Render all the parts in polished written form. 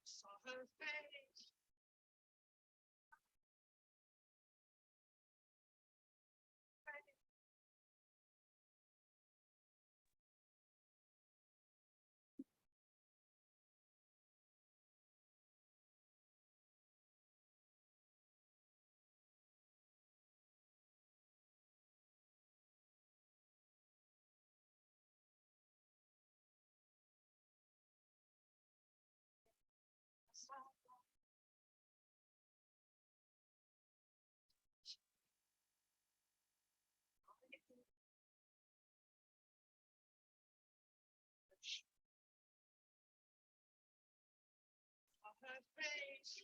Saw her face, saw her face.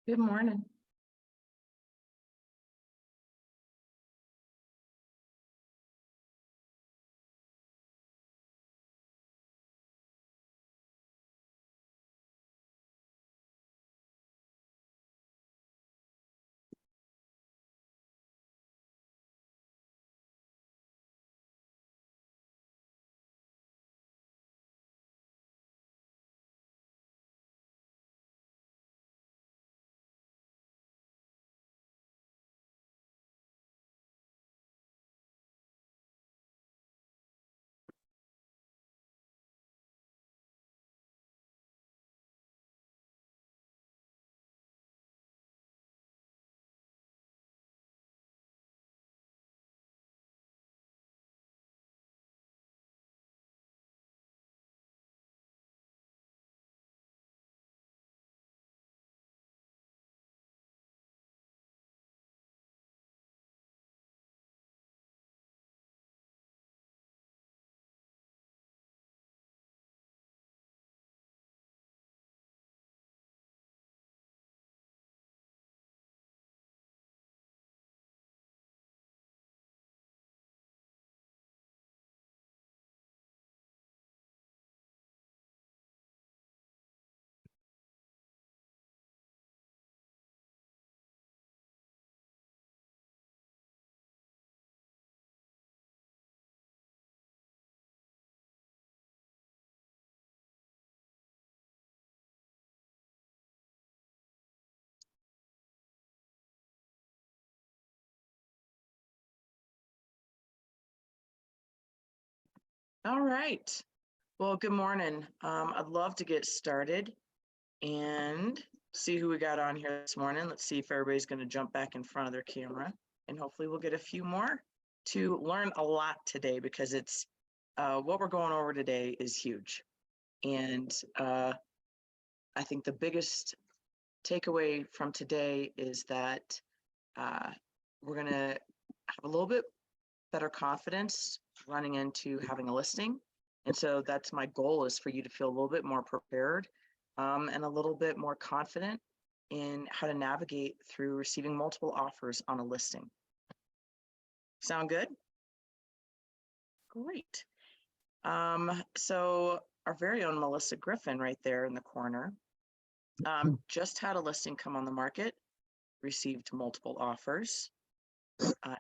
Good morning. All right. Well, good morning. I'd love to get started and see who we got on here this morning. Let's see if everybody's going to jump back in front of their camera, and hopefully we'll get a few more to learn a lot today, because it's what we're going over today is huge. And I think the biggest takeaway from today is that we're going to have a little bit better confidence running into having a listing. And so that's my goal, is for you to feel a little bit more prepared and a little bit more confident in how to navigate through receiving multiple offers on a listing. Sound good? Great. So our very own Melissa Griffin right there in the corner just had a listing come on the market, received multiple offers,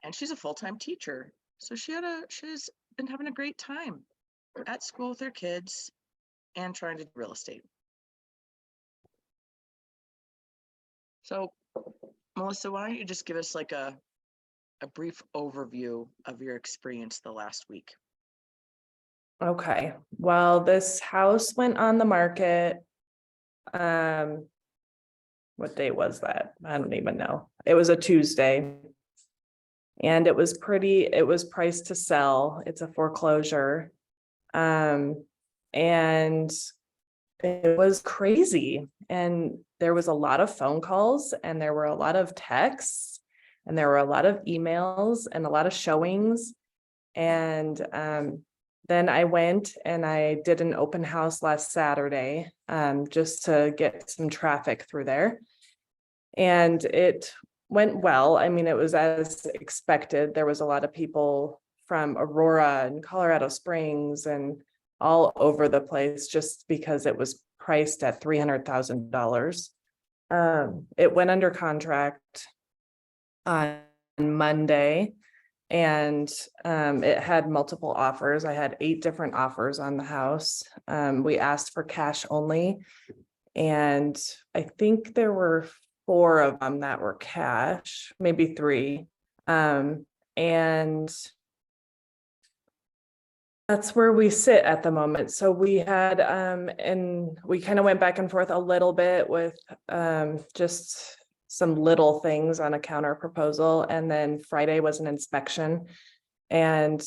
and she's a full-time teacher. So she's been having a great time at school with her kids and trying to do real estate. So Melissa, why don't you just give us like a brief overview of your experience the last week? Okay, well, this house went on the market. What day was that? I don't even know. It was a Tuesday. And it was priced to sell. It's a foreclosure. And it was crazy. And there was a lot of phone calls, and there were a lot of texts, and there were a lot of emails and a lot of showings. And then I went and I did an open house last Saturday, just to get some traffic through there. And it went well. I mean, it was as expected. There was a lot of people from Aurora and Colorado Springs and all over the place, just because it was priced at $300,000. It went under contract on Monday, and it had multiple offers. I had 8 different offers on the house. We asked for cash only, and I think there were 4 of them that were cash, maybe 3. And that's where we sit at the moment. So we had, and we kind of went back and forth a little bit with just some little things on a counter proposal. And then Friday was an inspection, and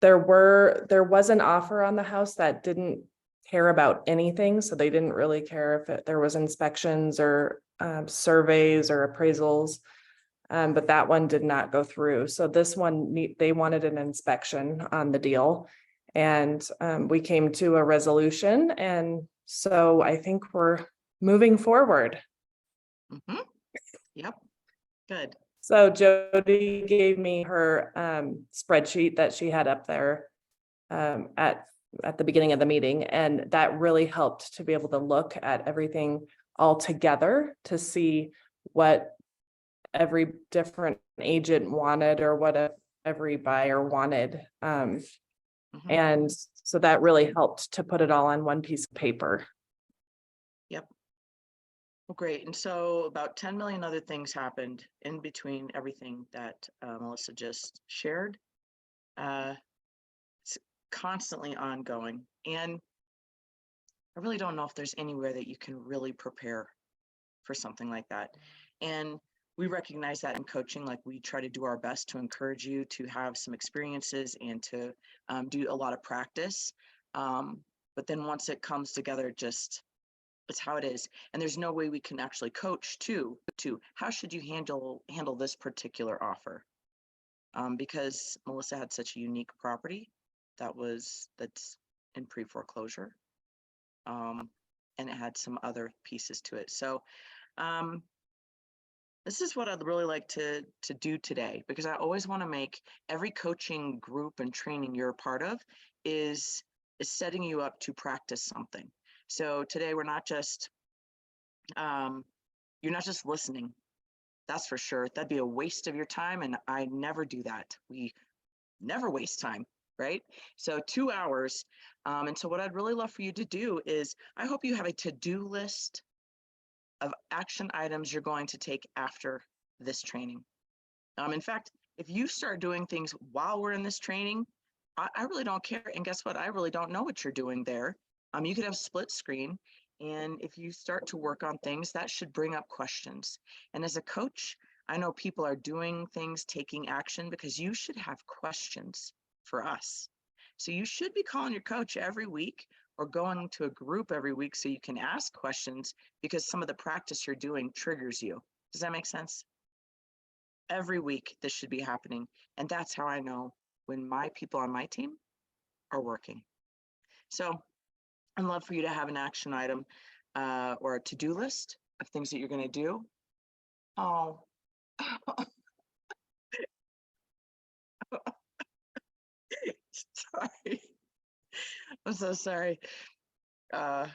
there was an offer on the house that didn't care about anything. So they didn't really care if there was inspections or surveys or appraisals. But that one did not go through. So this one, they wanted an inspection on the deal, and we came to a resolution. And so I think we're moving forward. Mhm. Yep, good. So Jody gave me her spreadsheet that she had up there at the beginning of the meeting, and that really helped to be able to look at everything all together to see what every different agent wanted or what every buyer wanted. Mhm. And so that really helped to put it all on one piece of paper. Well, great. And so about 10 million other things happened in between everything that Melissa just shared. It's constantly ongoing. And I really don't know if there's anywhere that you can really prepare for something like that. And we recognize that in coaching, like we try to do our best to encourage you to have some experiences and to do a lot of practice. But then once it comes together, just it's how it is. And there's no way we can actually coach to how should you handle this particular offer? Because Melissa had such a unique property that's in pre-foreclosure. And it had some other pieces to it. So this is what I'd really like to do today, because I always want to make every coaching group and training you're a part of is setting you up to practice something. So today we're not just you're not just listening. That's for sure. That'd be a waste of your time, and I never do that. We never waste time, right? So 2 hours. And so what I'd really love for you to do is, I hope you have a to-do list of action items you're going to take after this training. In fact, if you start doing things while we're in this training, I really don't care. And guess what? I really don't know what you're doing there. You could have split screen. And if you start to work on things, that should bring up questions. And as a coach, I know people are doing things, taking action, because you should have questions for us. So you should be calling your coach every week or going to a group every week so you can ask questions, because some of the practice you're doing triggers you. Does that make sense? Every week this should be happening. And that's how I know when my people on my team are working. So I'd love for you to have an action item or a to-do list of things that you're going to do. Oh, sorry. I'm so sorry. I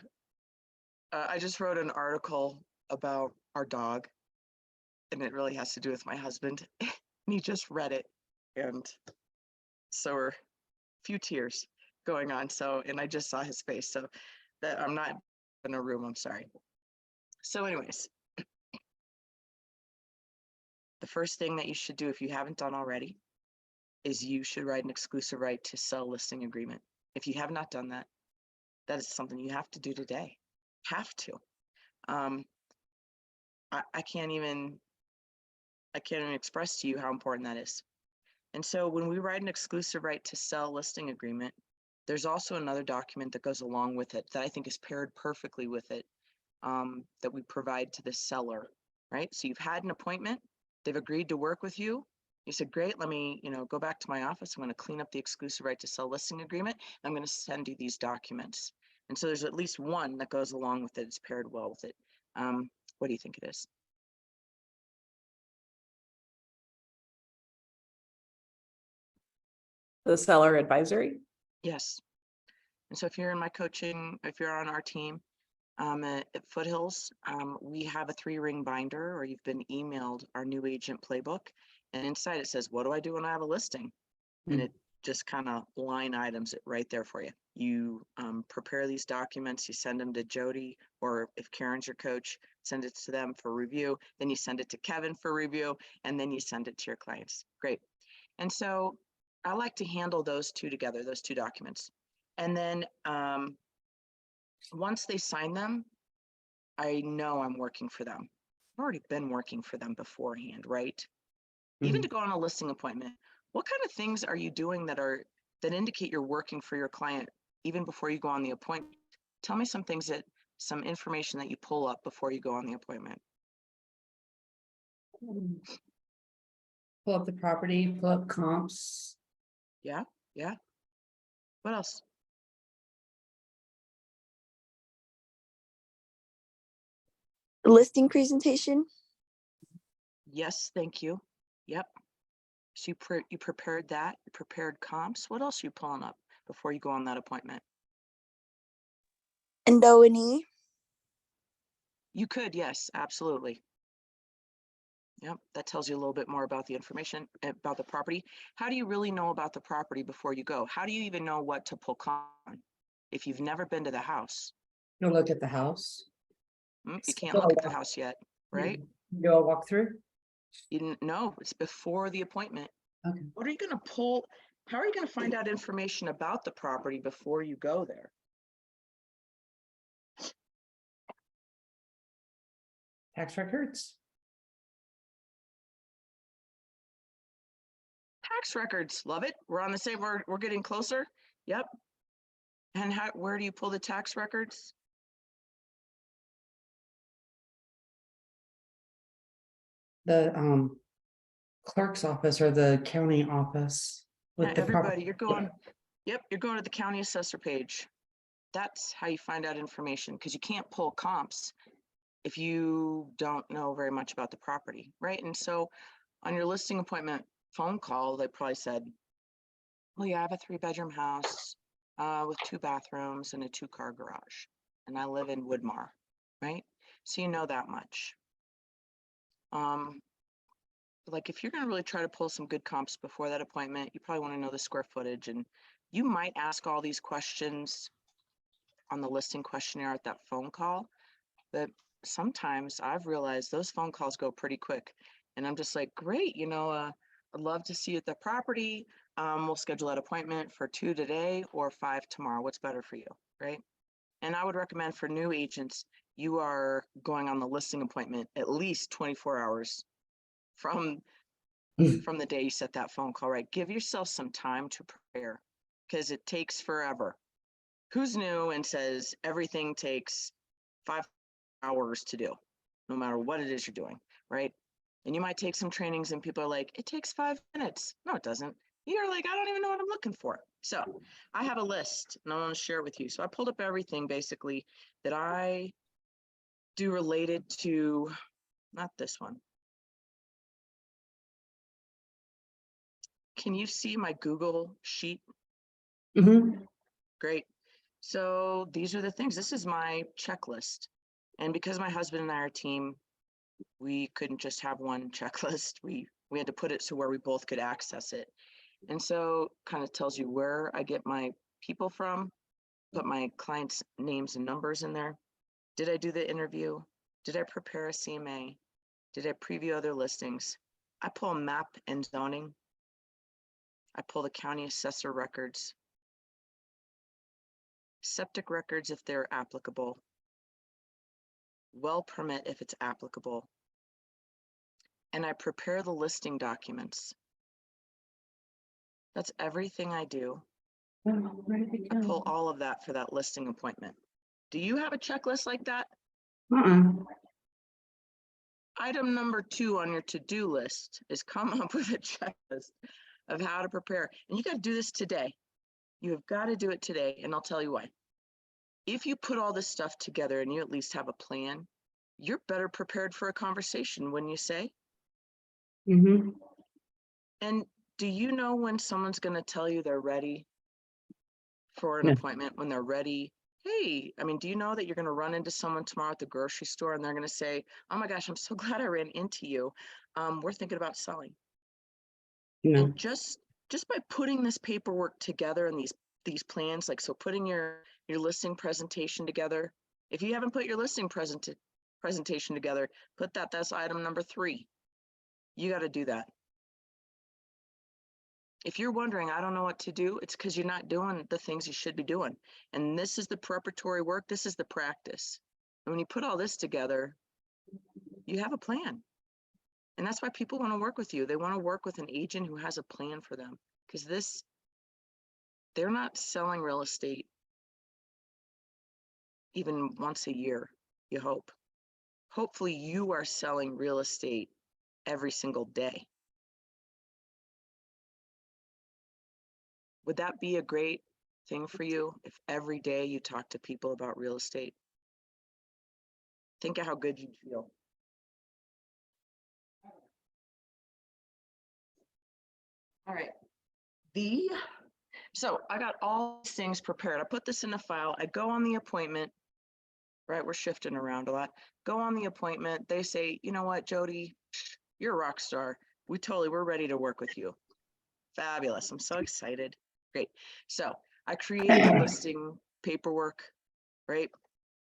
just wrote an article about our dog, and it really has to do with my husband. And he just read it, and so are a few tears going on. So, and I just saw his face, so that I'm not in a room. I'm sorry. So, anyways, the first thing that you should do, if you haven't done already, is you should write an exclusive right to sell listing agreement. If you have not done that, that is something you have to do today. Have to. I can't even express to you how important that is. And so when we write an exclusive right to sell listing agreement, there's also another document that goes along with it that I think is paired perfectly with it, that we provide to the seller, right? So you've had an appointment, they've agreed to work with you. You said, great, let me, go back to my office. I'm going to clean up the exclusive right to sell listing agreement. I'm going to send you these documents. And so there's at least one that goes along with it. It's paired well with it. What do you think it is? The seller advisory. Yes. And so if you're in my coaching, if you're on our team at Foothills, we have a 3-ring binder, or you've been emailed our new agent playbook. And inside it says, what do I do when I have a listing? And it just kind of line items it right there for you. You prepare these documents, you send them to Jody, or if Karen's your coach, send it to them for review. Then you send it to Kevin for review, and then you send it to your clients. Great. And so I like to handle those two together, those two documents. And then once they sign them, I know I'm working for them. I've already been working for them beforehand, right? Even to go on a listing appointment, what kind of things are you doing that indicate you're working for your client even before you go on the appointment? Tell me some things some information that you pull up before you go on the appointment. Pull up the property, pull up comps. Yeah. What else? listing presentation. Yes, thank you. Yep. So you prepared that, you prepared comps. What else are you pulling up before you go on that appointment? And O&E. You could, yes, absolutely. Yep, that tells you a little bit more about the information about the property. How do you really know about the property before you go? How do you even know what to pull comp on if you've never been to the house? Go look at the house. You can't So look at the walk- house yet, right? Do a walkthrough? You didn't know, it's before the appointment. Okay. What are you gonna pull? How are you gonna find out information about the property before you go there? Tax records? Tax records, love it. We're on the same, we're getting closer. Yep. And where do you pull the tax records? The clerk's office or the county office. Yeah, With the everybody, property. you're going to the county assessor page. That's how you find out information, because you can't pull comps if you don't know very much about the property, right? And so on your listing appointment phone call, they probably said, well, you have a 3-bedroom house with 2 bathrooms and a 2-car garage. And I live in Woodmar, right? So you know that much. Like if you're gonna really try to pull some good comps before that appointment, you probably wanna know the square footage, and you might ask all these questions on the listing questionnaire at that phone call. But sometimes I've realized those phone calls go pretty quick. And I'm just like, great, I'd love to see you at the property. We'll schedule that appointment for 2 today or 5 tomorrow. What's better for you, right? And I would recommend for new agents, you are going on the listing appointment at least 24 hours from the day you set that phone call, right? Give yourself some time to prepare, because it takes forever. Who's new and says everything takes 5 hours to do, no matter what it is you're doing, right? And you might take some trainings and people are like, it takes 5 minutes. No, it doesn't. You're like, I don't even know what I'm looking for. So I have a list and I want to share it with you. So I pulled up everything basically that I do related to, not this one. Can you see my Google sheet? Mhm. Great. So these are the things. This is my checklist. And because my husband and I are a team, we couldn't just have one checklist. We had to put it so where we both could access it. And so kind of tells you where I get my people from, put my clients' names and numbers in there. Did I do the interview? Did I prepare a CMA? Did I preview other listings? I pull map and zoning. I pull the county assessor records, septic records if they're applicable, well permit if it's applicable, and I prepare the listing documents. That's everything I do. Oh, where did it I pull go? all of that for that listing appointment. Do you have a checklist like that? Item number 2 on your to-do list is come up with a checklist of how to prepare. And you got to do this today. You have got to do it today, and I'll tell you why. If you put all this stuff together and you at least have a plan, you're better prepared for a conversation, wouldn't you say? Mhm. And do you know when someone's going to tell you they're ready for an No. appointment, when they're ready? Hey, I mean, do you know that you're going to run into someone tomorrow at the grocery store and they're going to say, oh my gosh, I'm so glad I ran into you. We're thinking about selling. No. And just by putting this paperwork together and these plans, like, so putting your listing presentation together, if you haven't put your listing presentation together, put that's item number 3. You got to do that. If you're wondering, I don't know what to do, it's because you're not doing the things you should be doing. And this is the preparatory work. This is the practice. And when you put all this together, you have a plan. And that's why people want to work with you. They want to work with an agent who has a plan for them, because they're not selling real estate even once a year, you hope. Hopefully you are selling real estate every single day. Would that be a great thing for you if every day you talk to people about real estate? Think of how good you'd feel. All right. So I got all these things prepared. I put this in a file. I go on the appointment, right? We're shifting around a lot. Go on the appointment. They say, you know what, Jody, you're a rock star. We're ready to work with you. Fabulous. I'm so excited. Great. So I create the listing paperwork, right?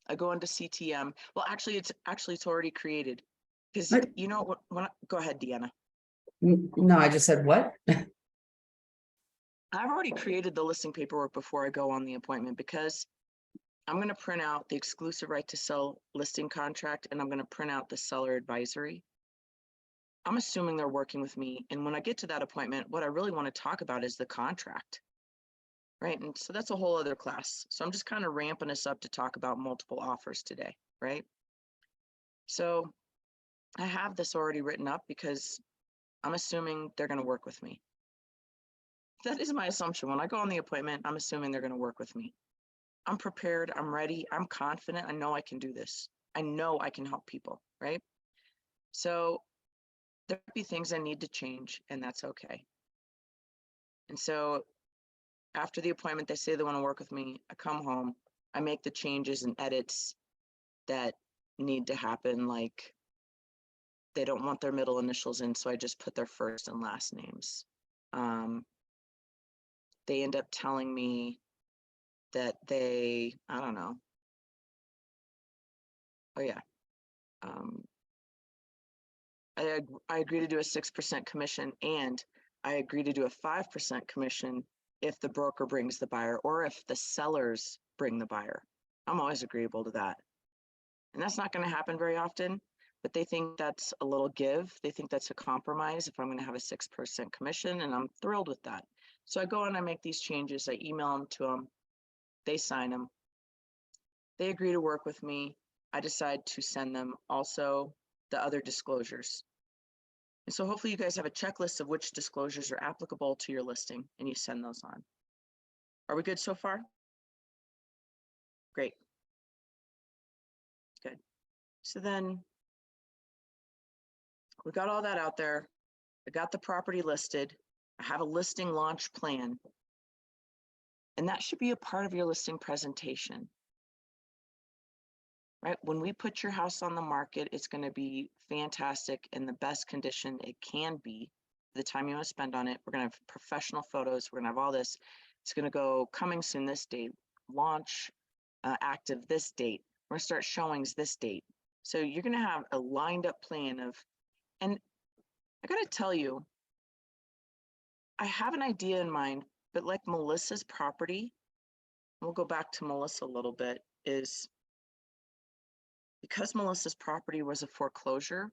I go into CTM. Well, actually, it's already created. Because What? you know what, go ahead, Deanna. No, I just said what? I've already created the listing paperwork before I go on the appointment because I'm going to print out the exclusive right to sell listing contract and I'm going to print out the seller advisory. I'm assuming they're working with me. And when I get to that appointment, what I really want to talk about is the contract. Right. And so that's a whole other class. So I'm just kind of ramping us up to talk about multiple offers today. Right. So I have this already written up because I'm assuming they're going to work with me. That is my assumption. When I go on the appointment, I'm assuming they're going to work with me. I'm prepared. I'm ready. I'm confident. I know I can do this. I know I can help people. Right. So there might be things I need to change, and that's okay. And so after the appointment, they say they want to work with me. I come home, I make the changes and edits that need to happen. Like they don't want their middle initials in, so I just put their first and last names. They end up telling me that I don't know. Oh yeah. I agree to do a 6% commission, and I agree to do a 5% commission if the broker brings the buyer or if the sellers bring the buyer. I'm always agreeable to that. And that's not going to happen very often, but they think that's a little give. They think that's a compromise if I'm going to have a 6% commission, and I'm thrilled with that. So I go and I make these changes. I email them to them. They sign them. They agree to work with me. I decide to send them also the other disclosures. And so hopefully you guys have a checklist of which disclosures are applicable to your listing and you send those on. Are we good so far? Great. Good. So then we got all that out there. I got the property listed. I have a listing launch plan. And that should be a part of your listing presentation. Right? When we put your house on the market, it's going to be fantastic in the best condition it can be for the time you want to spend on it. We're going to have professional photos. We're going to have all this. It's going to go coming soon this date, launch active this date. We're going to start showings this date. So you're going to have a lined up plan of, and I got to tell you, I have an idea in mind, but like Melissa's property, we'll go back to Melissa a little bit, is because Melissa's property was a foreclosure,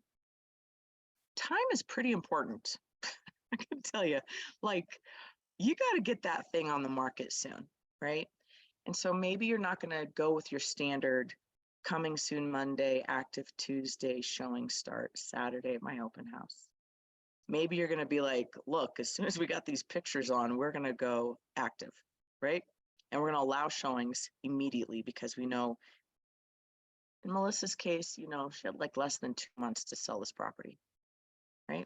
time is pretty important. I can tell you, like, you got to get that thing on the market soon, right? And so maybe you're not going to go with your standard coming soon Monday, active Tuesday, showing start Saturday at my open house. Maybe you're going to be like, look, as soon as we got these pictures on, we're going to go active, right? And we're going to allow showings immediately because we know in Melissa's case, you know, she had like less than 2 months to sell this property, right?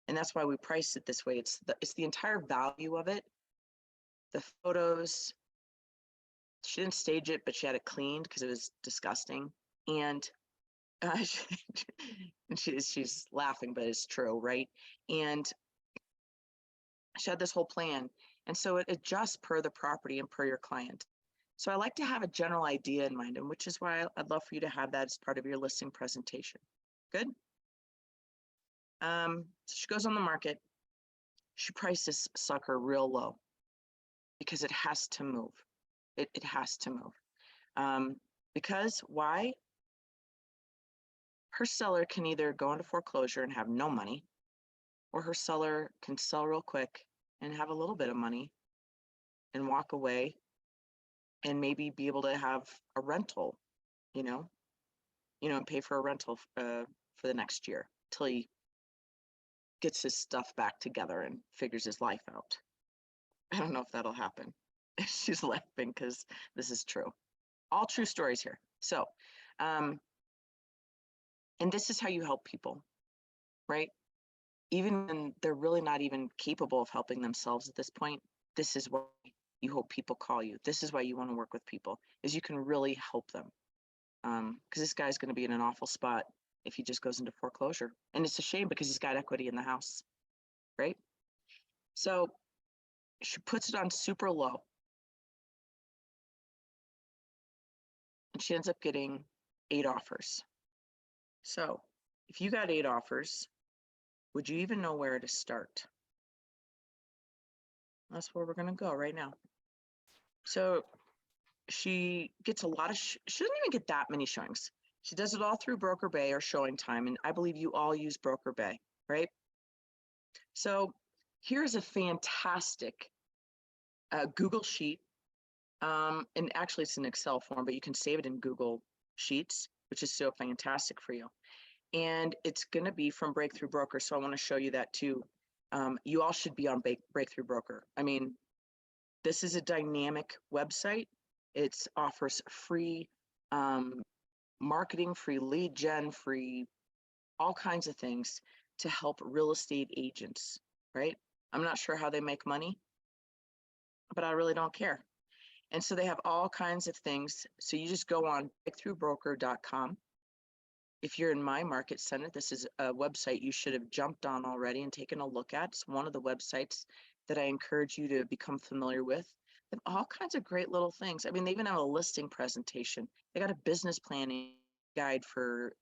And that's why we priced it this way. It's the entire value of it. The photos, she didn't stage it, but she had it cleaned because it was disgusting. And she's laughing, but it's true, right? And she had this whole plan. And so it adjusts per the property and per your client. So I like to have a general idea in mind, and which is why I'd love for you to have that as part of your listing presentation. Good. So she goes on the market. She priced this sucker real low because it has to move. It has to move. Because why? Her seller can either go into foreclosure and have no money, or her seller can sell real quick and have a little bit of money and walk away and maybe be able to have a rental, and pay for a rental for the next year till he gets his stuff back together and figures his life out. I don't know if that'll happen. She's laughing because this is true. All true stories here. So And this is how you help people, right? Even when they're really not even capable of helping themselves at this point, this is why you hope people call you. This is why you want to work with people, is you can really help them. Because this guy's going to be in an awful spot if he just goes into foreclosure. And it's a shame because he's got equity in the house, right? So she puts it on super low. And she ends up getting 8 offers. So if you got 8 offers, would you even know where to start? That's where we're going to go right now. So she gets a lot of, she doesn't even get that many showings. She does it all through Broker Bay or Showing Time. And I believe you all use Broker Bay, right? So here's a fantastic Google Sheet. And actually it's an Excel form, but you can save it in Google Sheets, which is so fantastic for you. And it's going to be from Breakthrough Broker. So I want to show you that too. You all should be on Breakthrough Broker. I mean, this is a dynamic website. It offers free marketing, free lead gen, free all kinds of things to help real estate agents, right? I'm not sure how they make money, but I really don't care. And so they have all kinds of things. So you just go on breakthroughbroker.com. If you're in my market center, this is a website you should have jumped on already and taken a look at. It's one of the websites that I encourage you to become familiar with. They have all kinds of great little things. I mean, they even have a listing presentation. They got a business planning guide for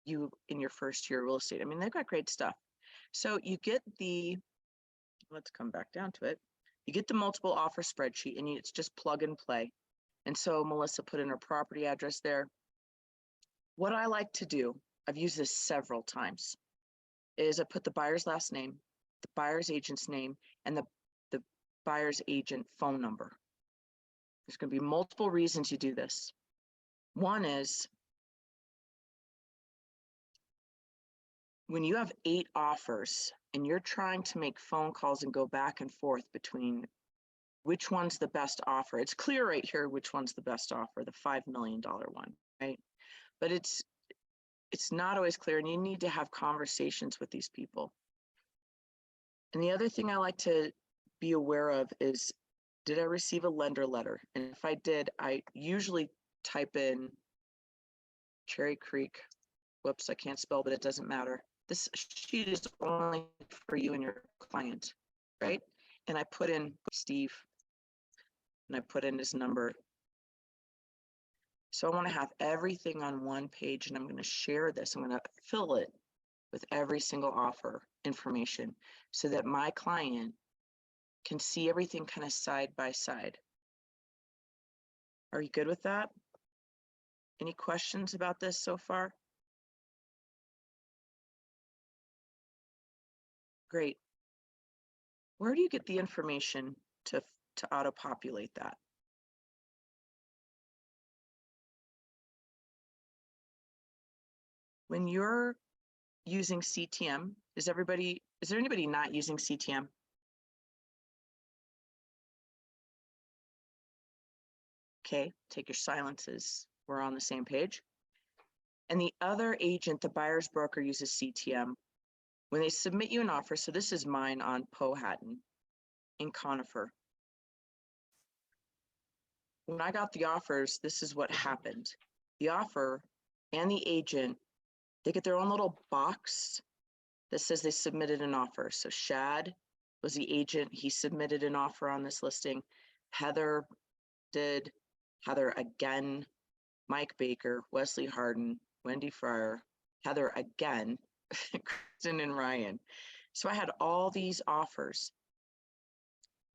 you in your first year of real estate. I mean, they've got great stuff. So you get the, let's come back down to it. You get the multiple offer spreadsheet and it's just plug and play. And so Melissa put in her property address there. What I like to do, I've used this several times, is I put the buyer's last name, the buyer's agent's name, and the buyer's agent phone number. There's going to be multiple reasons you do this. One is when you have 8 offers and you're trying to make phone calls and go back and forth between which one's the best offer. It's clear right here which one's the best offer, the $5 million one, right? But it's not always clear, and you need to have conversations with these people. And the other thing I like to be aware of is, did I receive a lender letter? And if I did, I usually type in Cherry Creek. Whoops, I can't spell, but it doesn't matter. This sheet is only for you and your client, right? And I put in Steve, and I put in his number. So I want to have everything on one page, and I'm going to share this. I'm going to fill it with every single offer information so that my client can see everything kind of side by side. Are you good with that? Any questions about this so far? Great. Where do you get the information to auto-populate that? When you're using CTM, is there anybody not using CTM? Okay, take your silences. We're on the same page. And the other agent, the buyer's broker, uses CTM. When they submit you an offer, so this is mine on Powhatan in Conifer. When I got the offers, this is what happened. The offer and the agent, they get their own little box that says they submitted an offer. So Shad was the agent. He submitted an offer on this listing. Heather did. Heather again. Mike Baker, Wesley Harden, Wendy Fryer, Heather again, Kristen and Ryan. So I had all these offers.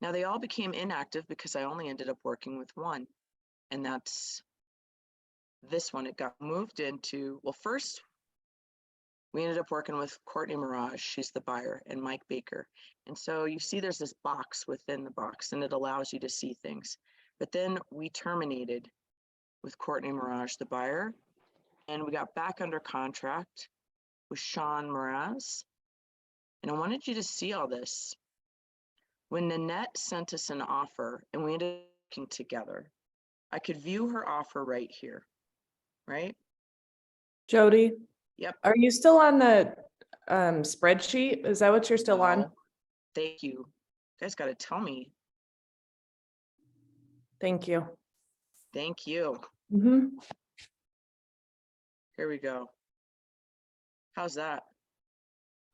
Now they all became inactive because I only ended up working with one. And that's this one. It got moved into, well, first we ended up working with Courtney Mirage. She's the buyer, and Mike Baker. And so you see there's this box within the box, and it allows you to see things. But then we terminated with Courtney Mirage, the buyer, and we got back under contract with Sean Mraz. And I wanted you to see all this. When Nanette sent us an offer and we ended up working together, I could view her offer right here, right? Jody, Yep. Are you still on the spreadsheet? Is that what you're still on? No. Thank you. You guys got to tell me. Thank you. Thank you. Mhm. Here we go. How's that?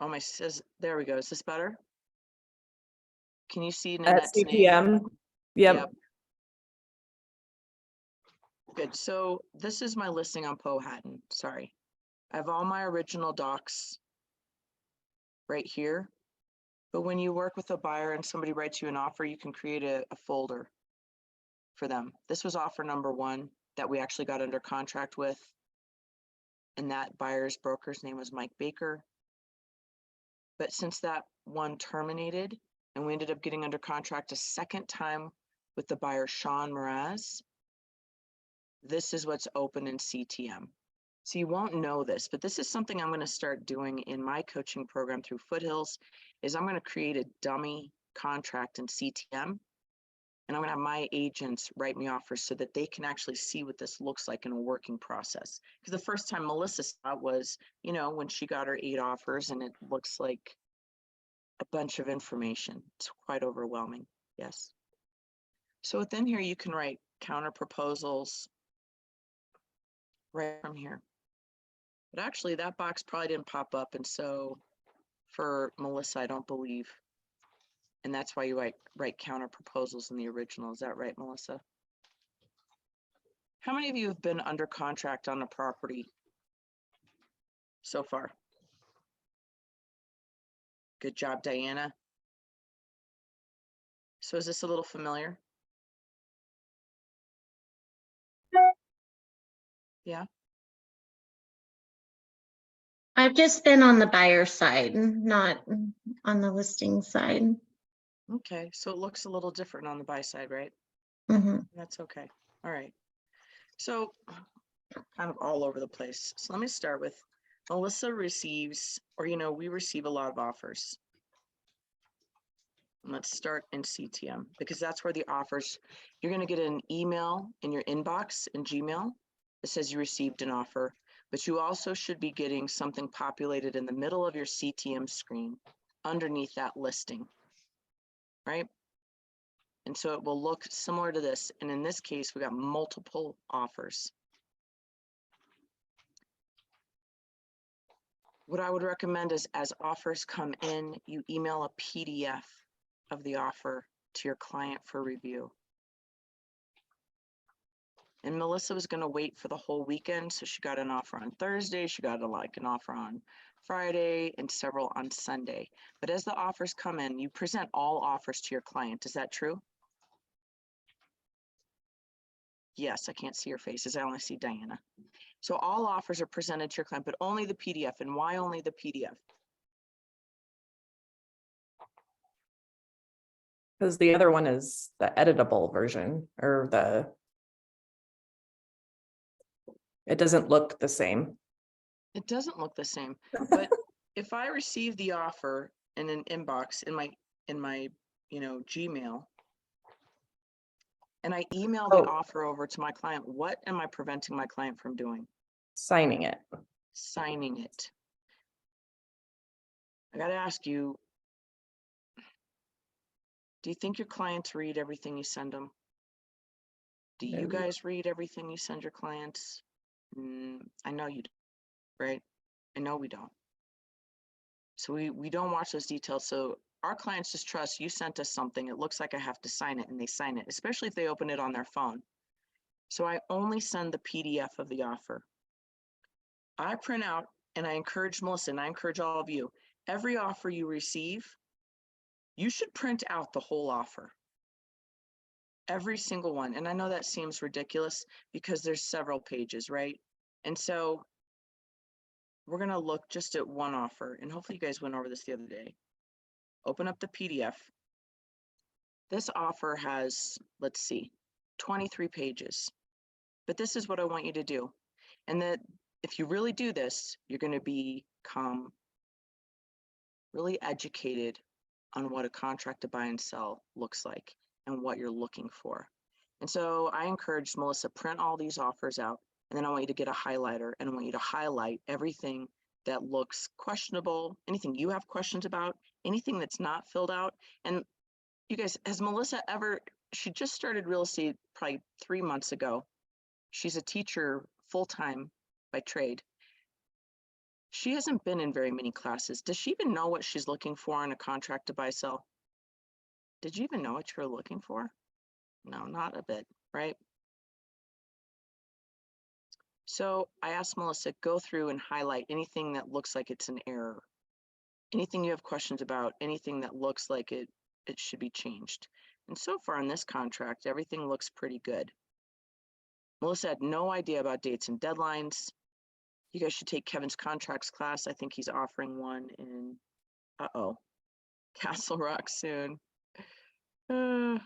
Oh, my says, there we go. Is this better? Can you see At Nanette's name? CPM. Yep. Good. So this is my listing on Powhatan. Sorry. I have all my original docs right here. But when you work with a buyer and somebody writes you an offer, you can create a folder for them. This was offer number 1 that we actually got under contract with. And that buyer's broker's name was Mike Baker. But since that one terminated and we ended up getting under contract a second time with the buyer, Sean Mraz, this is what's open in CTM. So you won't know this, but this is something I'm going to start doing in my coaching program through Foothills, is I'm going to create a dummy contract in CTM. And I'm going to have my agents write me offers so that they can actually see what this looks like in a working process. Because the first time Melissa saw it was, you know, when she got her 8 offers and it looks like a bunch of information. It's quite overwhelming. Yes. So within here, you can write counter proposals right from here. But actually that box probably didn't pop up. And so for Melissa, I don't believe. And that's why you write counter proposals in the original. Is that right, Melissa? How many of you have been under contract on a property so far? Good job, Diana. So is this a little familiar? Yeah. I've just been on the buyer side, not on the listing side. Okay. So it looks a little different on the buy side, right? Mhm. That's okay. All right. So kind of all over the place. So let me start with Melissa receives, or, you know, we receive a lot of offers. And let's start in CTM because that's where the offers, you're going to get an email in your inbox in Gmail that says you received an offer, but you also should be getting something populated in the middle of your CTM screen underneath that listing, right? And so it will look similar to this. And in this case, we got multiple offers. What I would recommend is as offers come in, you email a PDF of the offer to your client for review. And Melissa was going to wait for the whole weekend. So she got an offer on Thursday. She got an offer on Friday and several on Sunday. But as the offers come in, you present all offers to your client. Is that true? Yes, I can't see your faces. I only see Diana. So all offers are presented to your client, but only the PDF. And why only the PDF? Because the other one is the editable version or it doesn't look the same. It doesn't look the same, but if I receive the offer in an inbox in my Gmail, and I email the Oh. offer over to my client, what am I preventing my client from doing? Signing it. Signing it. I got to ask you, do you think your clients read everything you send them? Do you No. guys read everything you send your clients? I know you don't, right? I know we don't. So we don't watch those details. So our clients just trust you sent us something. It looks like I have to sign it, and they sign it, especially if they open it on their phone. So I only send the PDF of the offer. I print out, and I encourage Melissa, and I encourage all of you, every offer you receive, you should print out the whole offer. Every single one. And I know that seems ridiculous because there's several pages, right? And so we're going to look just at one offer, and hopefully you guys went over this the other day. Open up the PDF. This offer has, let's see, 23 pages. But this is what I want you to do. And that if you really do this, you're going to become really educated on what a contract to buy and sell looks like and what you're looking for. And so I encourage Melissa, print all these offers out, and then I want you to get a highlighter and I want you to highlight everything that looks questionable, anything you have questions about, anything that's not filled out. And you guys, has Melissa ever, she just started real estate probably 3 months ago. She's a teacher full-time by trade. She hasn't been in very many classes. Does she even know what she's looking for in a contract to buy sell? Did you even know what you were looking for? No, not a bit, right? So I asked Melissa, go through and highlight anything that looks like it's an error. Anything you have questions about, anything that looks like it should be changed. And so far in this contract, everything looks pretty good. Melissa had no idea about dates and deadlines. You guys should take Kevin's contracts class. I think he's offering one in, Castle Rock soon. And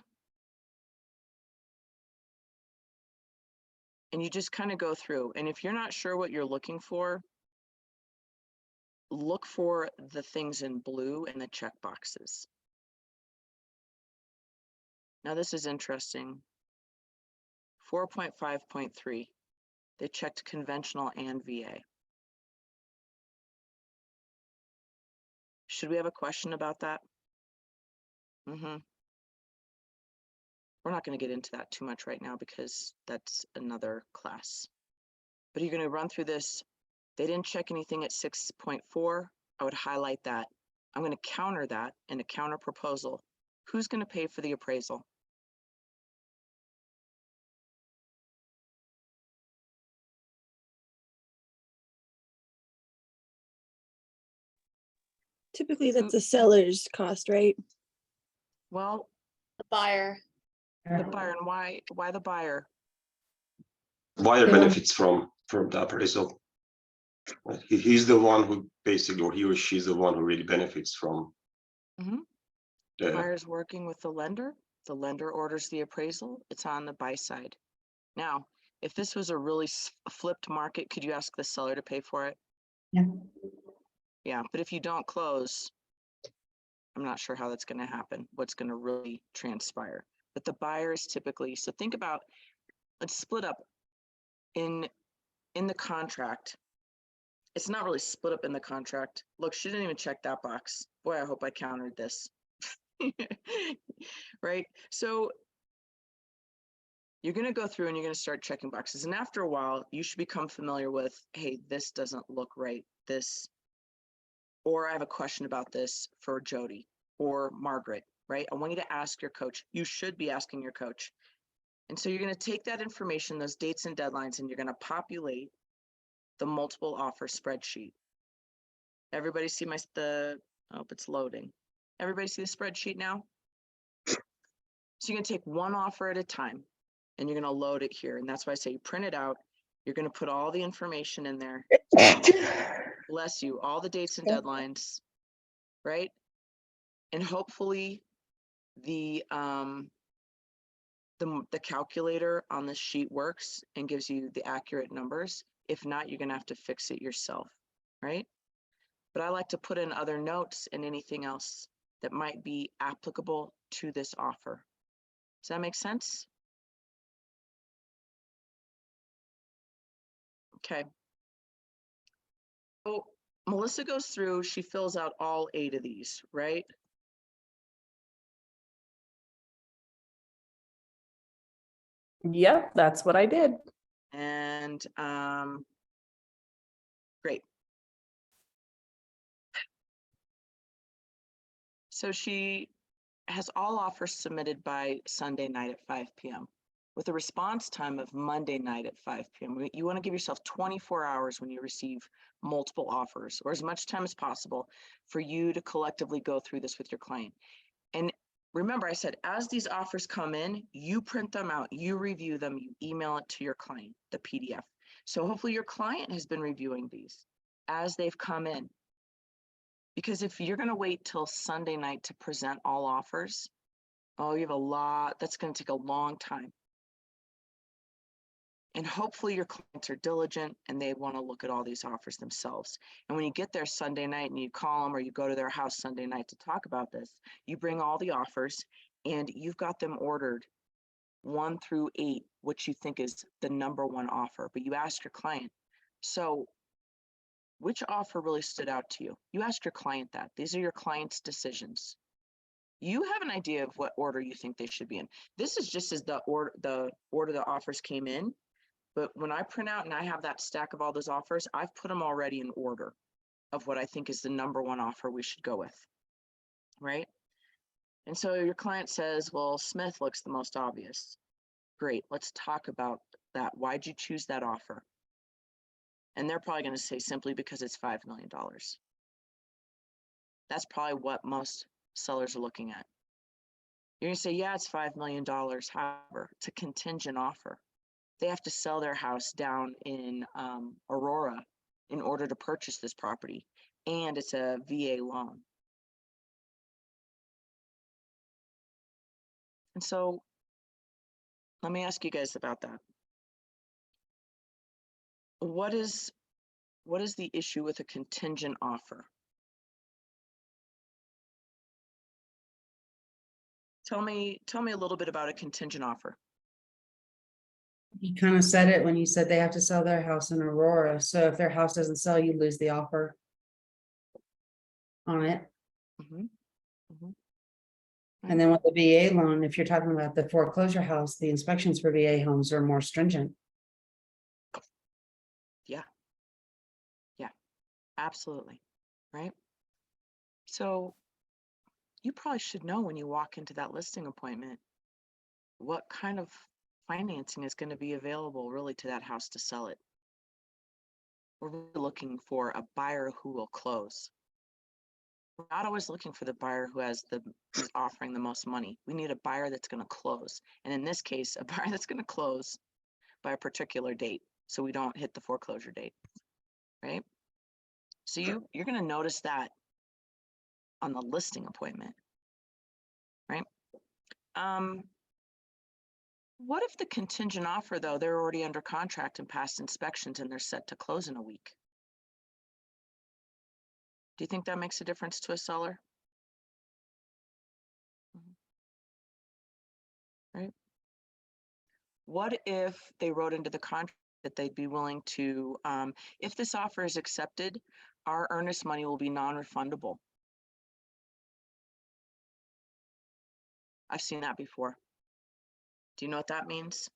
you just kind of go through. And if you're not sure what you're looking for, look for the things in blue and the check boxes. Now this is interesting. 4.5.3, they checked conventional and VA. Should we have a question about that? We're not going to get into that too much right now because that's another class. But you're going to run through this. They didn't check anything at 6.4. I would highlight that. I'm going to counter that in a counter proposal. Who's going to pay for the appraisal? Typically, that's the seller's cost, right? Well, The buyer. the buyer. And why the buyer? Buyer Yeah. benefits from the appraisal. He's the one who basically, or he or she's the one who really benefits from The the, buyer's working with the lender orders the appraisal, it's on the buy side. Now, if this was a really flipped market, could you ask the seller to pay for it? Yeah. Yeah, but if you don't close, I'm not sure how that's going to happen, what's going to really transpire. But the buyer is typically, so think about, let's split up in the contract. It's not really split up in the contract. Look, she didn't even check that box. Boy, I hope I countered this. Right? So you're going to go through and you're going to start checking boxes. And after a while, you should become familiar with, hey, this doesn't look right. This, or I have a question about this for Jody or Margaret, right? I want you to ask your coach. You should be asking your coach. And so you're going to take that information, those dates and deadlines, and you're going to populate the multiple offer spreadsheet. Everybody see it's loading. Everybody see the spreadsheet now? So you're going to take one offer at a time and you're going to load it here. And that's why I say you print it out. You're going to put all the information in there. Bless you, all the dates and deadlines, right? And hopefully the calculator on this sheet works and gives you the accurate numbers. If not, you're going to have to fix it yourself, right? But I like to put in other notes and anything else that might be applicable to this offer. Does that make sense? Okay. So Melissa goes through, she fills out all 8 of these, right? Yep, that's what I did. And great. So she has all offers submitted by Sunday night at 5 p.m. with a response time of Monday night at 5 p.m. You want to give yourself 24 hours when you receive multiple offers, or as much time as possible for you to collectively go through this with your client. And remember, I said, as these offers come in, you print them out, you review them, you email it to your client, the PDF. So hopefully your client has been reviewing these as they've come in. Because if you're going to wait till Sunday night to present all offers, oh, you have a lot, that's going to take a long time. And hopefully your clients are diligent and they want to look at all these offers themselves. And when you get there Sunday night and you call them or you go to their house Sunday night to talk about this, you bring all the offers and you've got them ordered 1 through 8, which you think is the #1 offer, but you ask your client, so which offer really stood out to you? You ask your client that. These are your client's decisions. You have an idea of what order you think they should be in. This is just as the order the offers came in. But when I print out and I have that stack of all those offers, I've put them already in order of what I think is the number one offer we should go with, right? And so your client says, well, Smith looks the most obvious. Great, let's talk about that. Why'd you choose that offer? And they're probably going to say simply because it's $5 million. That's probably what most sellers are looking at. You're going to say, yeah, it's $5 million. However, it's a contingent offer. They have to sell their house down in Aurora in order to purchase this property. And it's a VA loan. And so let me ask you guys about that. What is the issue with a contingent offer? Tell me a little bit about a contingent offer. You kind of said it when you said they have to sell their house in Aurora, so if their house doesn't sell, you lose the offer on it. Mhm, mhm. And then with the VA loan, if you're talking about the foreclosure house, the inspections for VA homes are more stringent. Absolutely, right? So you probably should know when you walk into that listing appointment, what kind of financing is going to be available really to that house to sell it. We're really looking for a buyer who will close. We're not always looking for the buyer who's offering the most money. We need a buyer that's going to close. And in this case, a buyer that's going to close by a particular date, so we don't hit the foreclosure date, right? So you're going to notice that on the listing appointment, right? What if the contingent offer, though, they're already under contract and passed inspections and they're set to close in a week? Do you think that makes a difference to a seller? Right? What if they wrote into the contract that they'd be willing to, if this offer is accepted, our earnest money will be non-refundable? I've seen that before. Do you know what that means?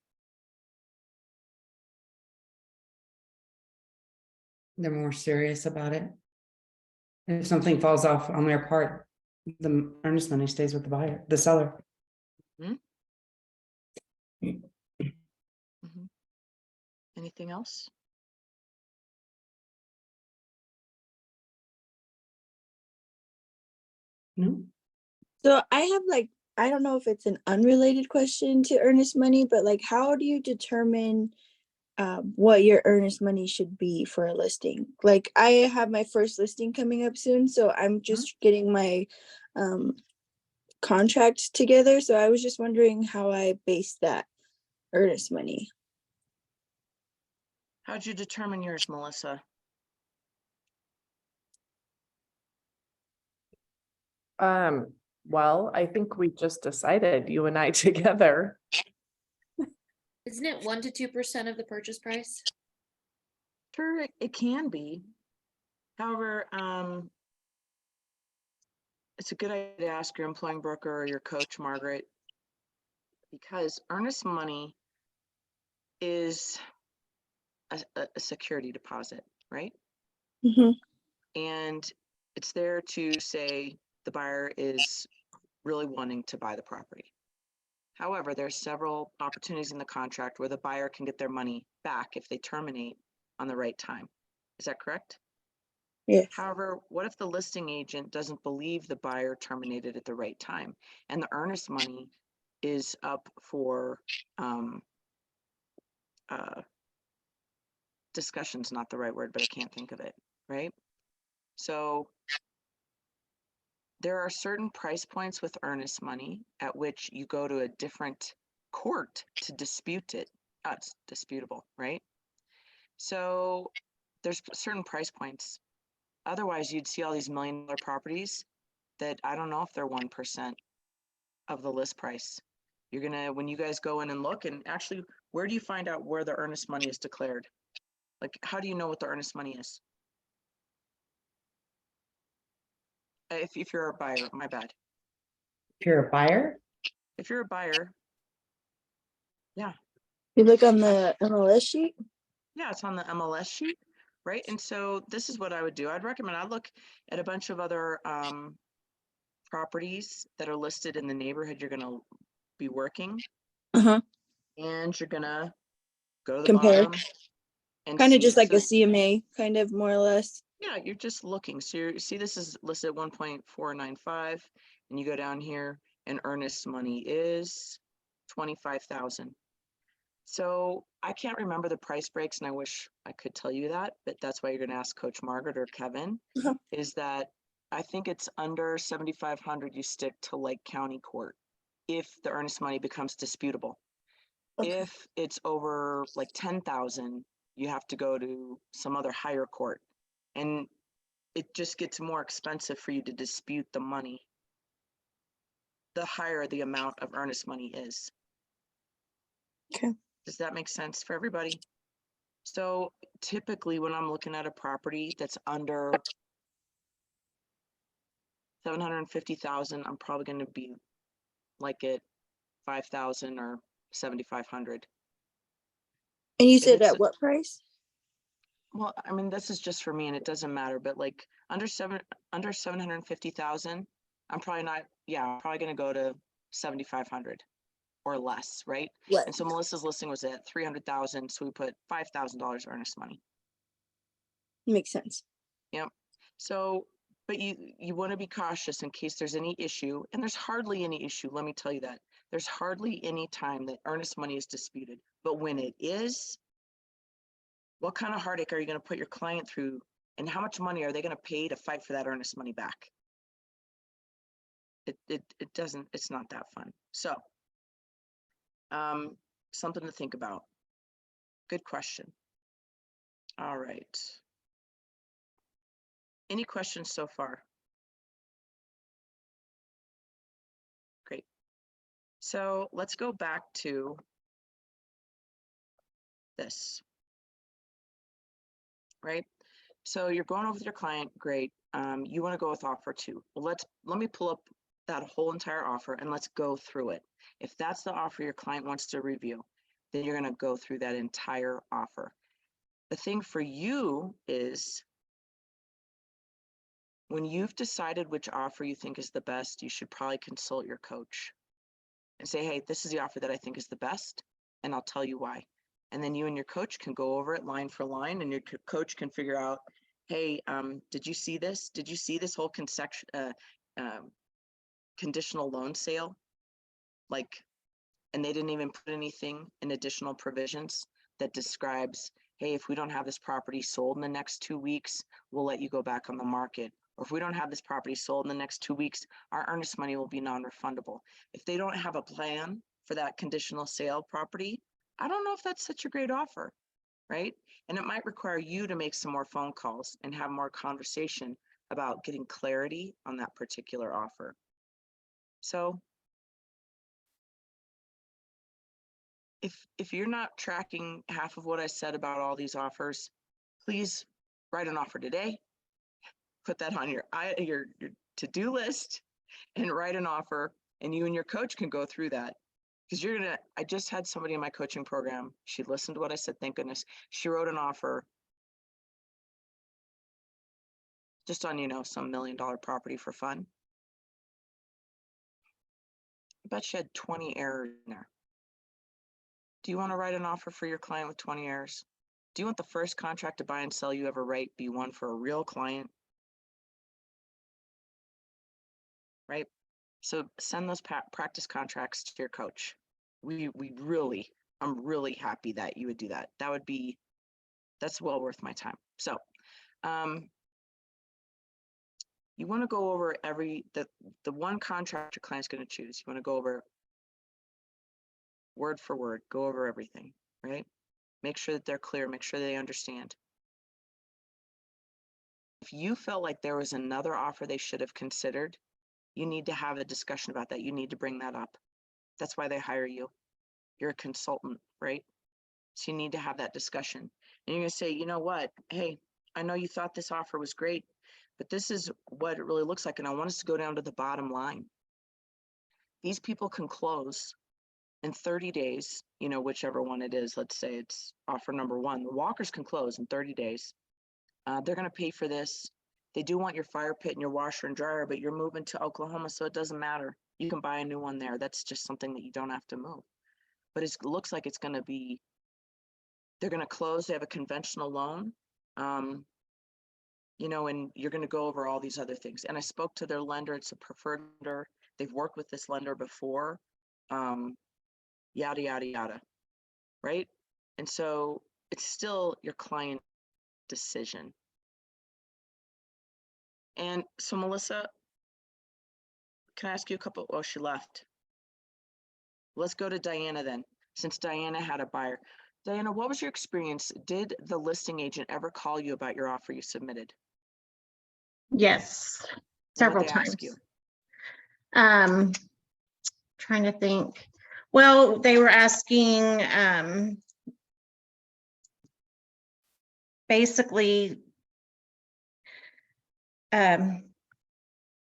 They're more serious about it. If something falls off on their part, the earnest money stays with the seller. Anything else? No, So I have like, I don't know if it's an unrelated question to earnest money, but like, how do you determine what your earnest money should be for a listing? Like I have my first listing coming up soon, so I'm just getting my contract together. So I was just wondering how I base that earnest money. How'd you determine yours, Melissa? Well, I think we just decided, you and I together. Isn't it 1 to 2% of the purchase price? Sure, it can be. However, it's a good idea to ask your employing broker or your coach, Margaret, because earnest money is a security deposit, right? Mm-hmm. And it's there to say the buyer is really wanting to buy the property. However, there's several opportunities in the contract where the buyer can get their money back if they terminate on the right time. Is that correct? Yes. However, what if the listing agent doesn't believe the buyer terminated at the right time and the earnest money is up for discussion's not the right word, but I can't think of it, right? So there are certain price points with earnest money at which you go to a different court to dispute it. It's disputable, right? So there's certain price points. Otherwise, you'd see all these $1 million properties that I don't know if they're 1% of the list price. You're gonna, when you guys go in and look, and actually, where do you find out where the earnest money is declared? Like, how do you know what the earnest money is? If you're a buyer, my bad. If you're a buyer, If you're a buyer, You look on the MLS sheet? yeah, it's on the MLS sheet, right? And so this is what I would do. I'd recommend, I look at a bunch of other properties that are listed in the neighborhood you're gonna be working, Uh-huh. and you're gonna go to the Compare. bottom. And Kind of see. just like So- a CMA, kind of more or less. Yeah, you're just looking. So you see, this is listed at 1.495, and you go down here, and earnest money is 25,000. So I can't remember the price breaks, and I wish I could tell you that, but that's why you're gonna ask Coach Margaret or Kevin, Uh-huh. is that I think it's under 7,500, you stick to Lake County Court if the earnest money becomes disputable. Okay. If it's over like 10,000, you have to go to some other higher court. And it just gets more expensive for you to dispute the money, the higher the amount of earnest money is. Okay. Does that make sense for everybody? So typically when I'm looking at a property that's under 750,000, I'm probably going to be like at 5,000 or 7,500. And you If said it's- at what price? Well, I mean, this is just for me and it doesn't matter, but like under 750,000, I'm probably not, yeah, I'm probably gonna go to 7,500 or less, right? What? And so Melissa's listing was at 300,000, so we put $5,000 earnest money. Makes sense. So, but you want to be cautious in case there's any issue, and there's hardly any issue, let me tell you that. There's hardly any time that earnest money is disputed, but when it is, what kind of heartache are you going to put your client through, and how much money are they going to pay to fight for that earnest money back? It doesn't, it's not that fun. So, something to think about. Good question. All right. Any questions so far? Great. So let's go back to this. Right? So you're going over with your client, great. You want to go with offer 2. Well, let me pull up that whole entire offer and let's go through it. If that's the offer your client wants to review, then you're going to go through that entire offer. The thing for you is when you've decided which offer you think is the best, you should probably consult your coach and say, hey, this is the offer that I think is the best, and I'll tell you why. And then you and your coach can go over it line for line, and your coach can figure out, hey, did you see this? Did you see this whole conditional loan sale? Like, and they didn't even put anything in additional provisions that describes, hey, if we don't have this property sold in the next 2 weeks, we'll let you go back on the market. Or if we don't have this property sold in the next 2 weeks, our earnest money will be non-refundable. If they don't have a plan for that conditional sale property, I don't know if that's such a great offer, right? And it might require you to make some more phone calls and have more conversation about getting clarity on that particular offer. So if you're not tracking half of what I said about all these offers, please write an offer today, put that on your to-do list and write an offer, and you and your coach can go through that. Because I just had somebody in my coaching program, she listened to what I said, thank goodness. She wrote an offer just on, some $1 million property for fun. I bet she had 20 errors in there. Do you want to write an offer for your client with 20 errors? Do you want the first contract to buy and sell you ever write be one for a real client? Right? So send those practice contracts to your coach. I'm really happy that you would do that. That's well worth my time. So, you want to go over the one contract your client's going to choose. You want to go over word for word, go over everything, right? Make sure that they're clear, make sure they understand. If you felt like there was another offer they should have considered, you need to have a discussion about that. You need to bring that up. That's why they hire you. You're a consultant, right? So you need to have that discussion. And you're going to say, you know what? Hey, I know you thought this offer was great, but this is what it really looks like. And I want us to go down to the bottom line. These people can close in 30 days, you know, whichever one it is. Let's say it's offer number one. The Walkers can close in 30 days. They're going to pay for this. They do want your fire pit and your washer and dryer, but you're moving to Oklahoma, so it doesn't matter. You can buy a new one there. That's just something that you don't have to move. But it looks like it's going to be, they're going to close. They have a conventional loan, you know, and you're going to go over all these other things. And I spoke to their lender. It's a preferred lender. They've worked with this lender before, yada, yada, yada, right? And so it's still your client decision. And so Melissa, can I ask you a couple? Oh, she left. Let's go to Diana then, since Diana had a buyer. Diana, what was your experience? Did the listing agent ever call you about your offer you submitted? Yes, What did several they times. ask you? Trying to think. Well, they were asking, basically,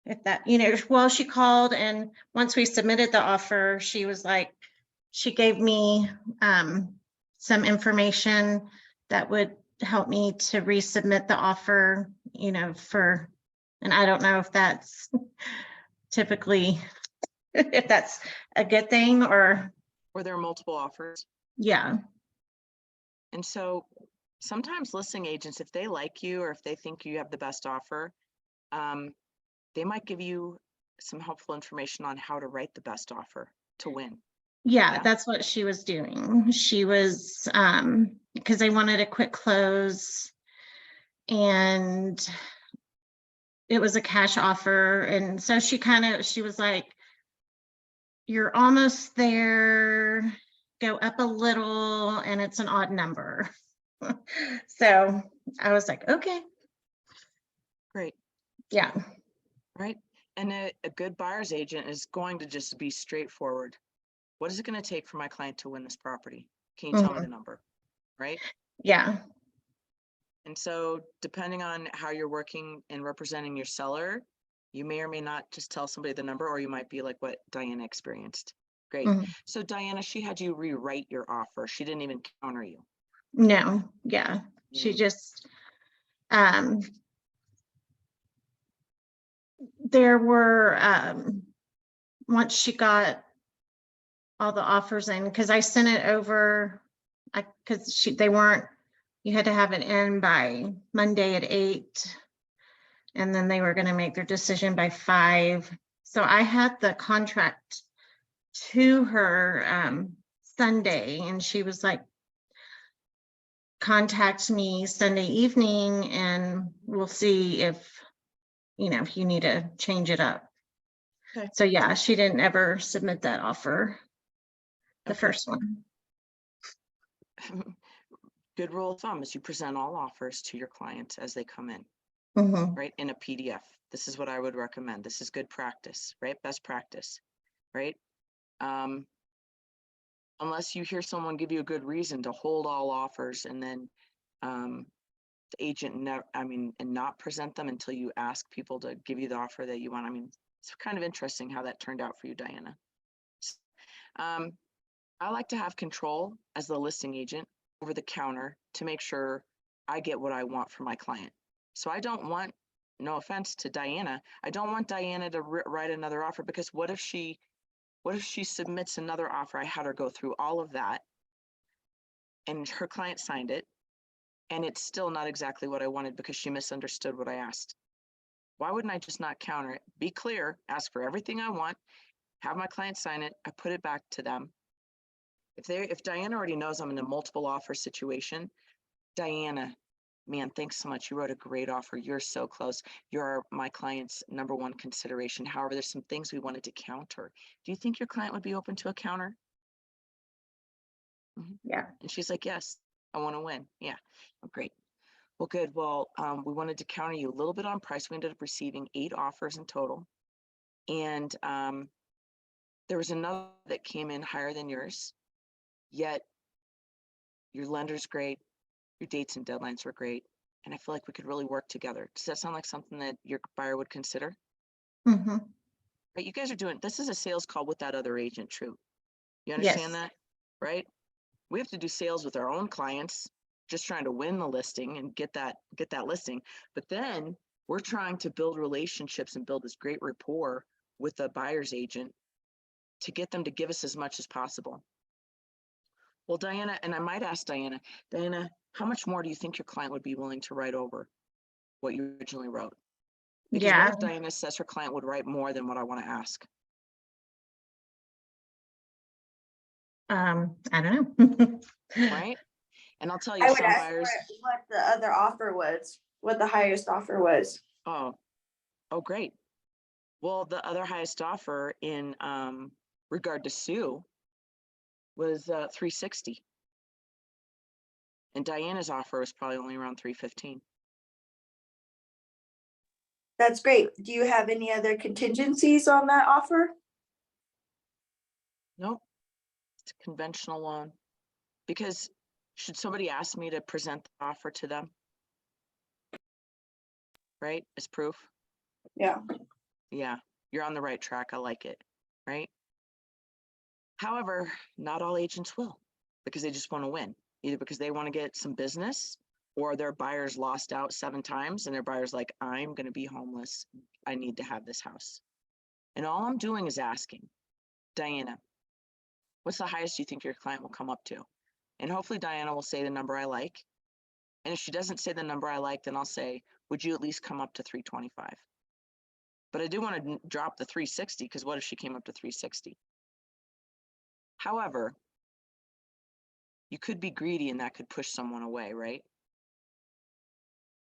if that, you know, well, she called, and once we submitted the offer, she was like, she gave me, some information that would help me to resubmit the offer, you know, and I don't know if that's typically, if that's a good thing or, Were there multiple offers? yeah. And so sometimes listing agents, if they like you or if they think you have the best offer, they might give you some helpful information on how to write the best offer to win. Yeah, Yeah. that's what she was doing. She was, because they wanted a quick close, and it was a cash offer. And so she was like, you're almost there, go up a little, and it's an odd number. So I was like, okay, Great, yeah. right? And a good buyer's agent is going to just be straightforward. What is it going to take for my client to win this property? Can you tell me the number, right? Yeah, And so depending on how you're working and representing your seller, you may or may not just tell somebody the number, or you might be like what Diana experienced. Great. Mhm. So Diana, she had you rewrite your offer. She didn't even counter you. no, yeah. She Mm. just, there were, once she got all the offers in, because I sent it over, because they weren't, you had to have it in by Monday at 8, and then they were going to make their decision by 5. So I had the contract to her Sunday, and she was like, contact me Sunday evening and we'll see if, you know, if you need to change it up. Okay. So yeah, she didn't ever submit that offer, the Okay. first one. Good rule of thumb is you present all offers to your client as they come in, Mhm. right? In a PDF. This is what I would recommend. This is good practice, right? Best practice, right? Unless you hear someone give you a good reason to hold all offers and then the agent and not present them until you ask people to give you the offer that you want. I mean, it's kind of interesting how that turned out for you, Diana. I like to have control as the listing agent over the counter to make sure I get what I want for my client. So I don't want, no offense to Diana, I don't want Diana to write another offer, because what if she submits another offer? I had her go through all of that and her client signed it, and it's still not exactly what I wanted because she misunderstood what I asked. Why wouldn't I just not counter it? Be clear, ask for everything I want, have my client sign it, I put it back to them. If Diana already knows I'm in a multiple offer situation, Diana, man, thanks so much. You wrote a great offer. You're so close. You're my client's number one consideration. However, there's some things we wanted to counter. Do you think your client would be open to a counter? Yeah. And she's like, yes, I want to win. Yeah, oh, great. Well, good. Well, we wanted to counter you a little bit on price. We ended up receiving 8 offers in total. And there was another that came in higher than yours, yet your lender's great. Your dates and deadlines were great. And I feel like we could really work together. Does that sound like something that your buyer would consider? Mm-hmm. Right, you guys are doing, this is a sales call with that other agent, true? You understand Yes. that, right? We have to do sales with our own clients, just trying to win the listing and get that listing. But then we're trying to build relationships and build this great rapport with the buyer's agent to get them to give us as much as possible. Well, Diana, and I might ask Diana, how much more do you think your client would be willing to write over what you originally wrote? Because what Yeah. if Diana says her client would write more than what I want to ask? I don't know. Right? And I'll tell you, I would some ask buyers, what the other offer was, what the highest offer was. oh, great. Well, the other highest offer in regard to Sue was 360. And Diana's offer was probably only around 315. That's great. Do you have any other contingencies on that offer? Nope, it's a conventional loan. Because should somebody ask me to present the offer to them? Right, as proof? Yeah. Yeah, you're on the right track. I like it, right? However, not all agents will, because they just want to win, either because they want to get some business or their buyers lost out 7 times and their buyer's like, I'm going to be homeless. I need to have this house. And all I'm doing is asking, Diana, what's the highest you think your client will come up to? And hopefully Diana will say the number I like. And if she doesn't say the number I like, then I'll say, would you at least come up to 325? But I do want to drop the 360, because what if she came up to 360? However, you could be greedy and that could push someone away, right?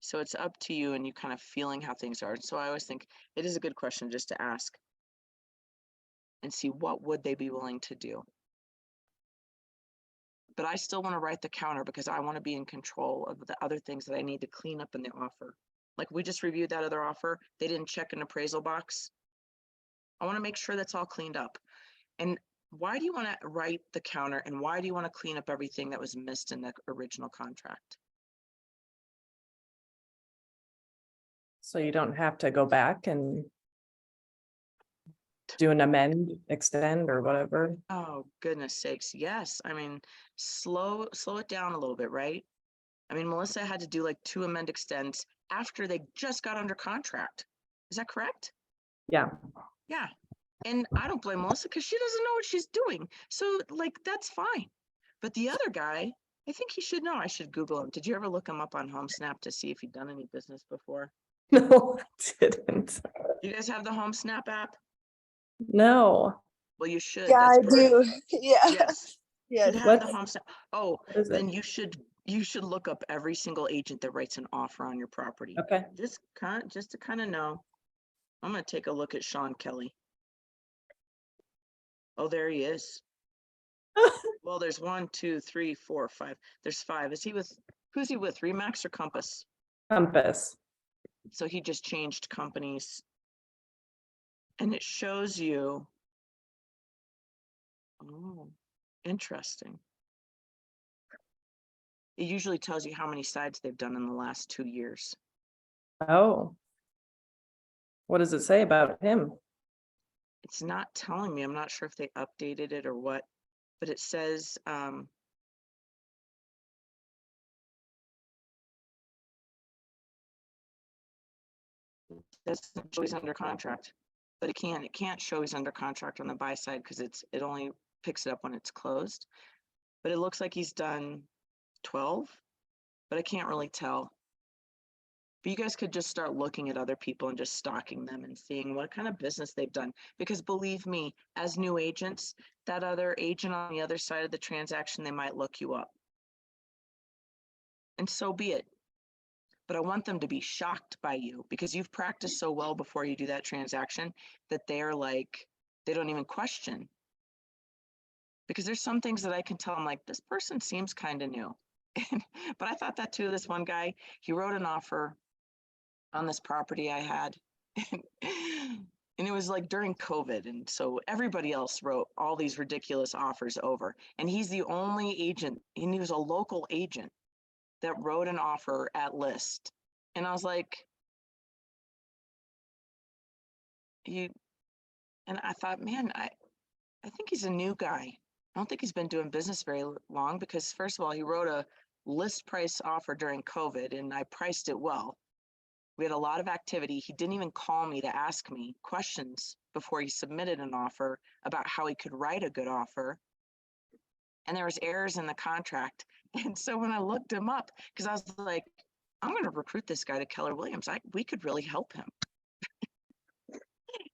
So it's up to you and you kind of feeling how things are. So I always think it is a good question just to ask and see what would they be willing to do. But I still want to write the counter because I want to be in control of the other things that I need to clean up in the offer. Like we just reviewed that other offer. They didn't check an appraisal box. I want to make sure that's all cleaned up. And why do you want to write the counter and why do you want to clean up everything that was missed in the original contract? So you don't have to go back and do an amend, extend, or whatever. Oh, goodness sakes. Yes. I mean, slow it down a little bit, right? I mean, Melissa had to do like 2 amend extends after they just got under contract. Is that correct? Yeah. Yeah. And I don't blame Melissa because she doesn't know what she's doing. So like, that's fine. But the other guy, I think he should know. I should Google him. Did you ever look him up on HomeSnap to see if he'd done any business before? No, I didn't. You guys have the HomeSnap app? No. Well, you should. Yeah, That's I part of- do. Yeah. Yes. Yes. You have the What's- HomeSnap. Oh, What is then it? you should look up every single agent that writes an offer on your property. Okay. Just to kind of know. I'm gonna take a look at Sean Kelly. Oh, there he is. Well, there's 1, 2, 3, 4, 5. There's 5. Who's he with? Remax or Compass? Compass. So he just changed companies. And it shows you. Oh, interesting. It usually tells you how many sides they've done in the last 2 years. Oh. What does it say about him? It's not telling me. I'm not sure if they updated it or what, but it says, doesn't show he's under contract, but it can't show he's under contract on the buy side because it only picks it up when it's closed. But it looks like he's done 12, but I can't really tell. But you guys could just start looking at other people and just stalking them and seeing what kind of business they've done. Because believe me, as new agents, that other agent on the other side of the transaction, they might look you up. And so be it. But I want them to be shocked by you because you've practiced so well before you do that transaction that they're like, they don't even question. Because there's some things that I can tell, I'm like, this person seems kind of new. But I thought that too. This one guy, he wrote an offer on this property I had. And it was like during COVID. And so everybody else wrote all these ridiculous offers over. And he's the only agent, and he was a local agent that wrote an offer at list. And I was like, and I thought, man, I think he's a new guy. I don't think he's been doing business very long because first of all, he wrote a list price offer during COVID and I priced it well. We had a lot of activity. He didn't even call me to ask me questions before he submitted an offer about how he could write a good offer. And there was errors in the contract. And so when I looked him up, because I was like, I'm going to recruit this guy to Keller Williams. We could really help him.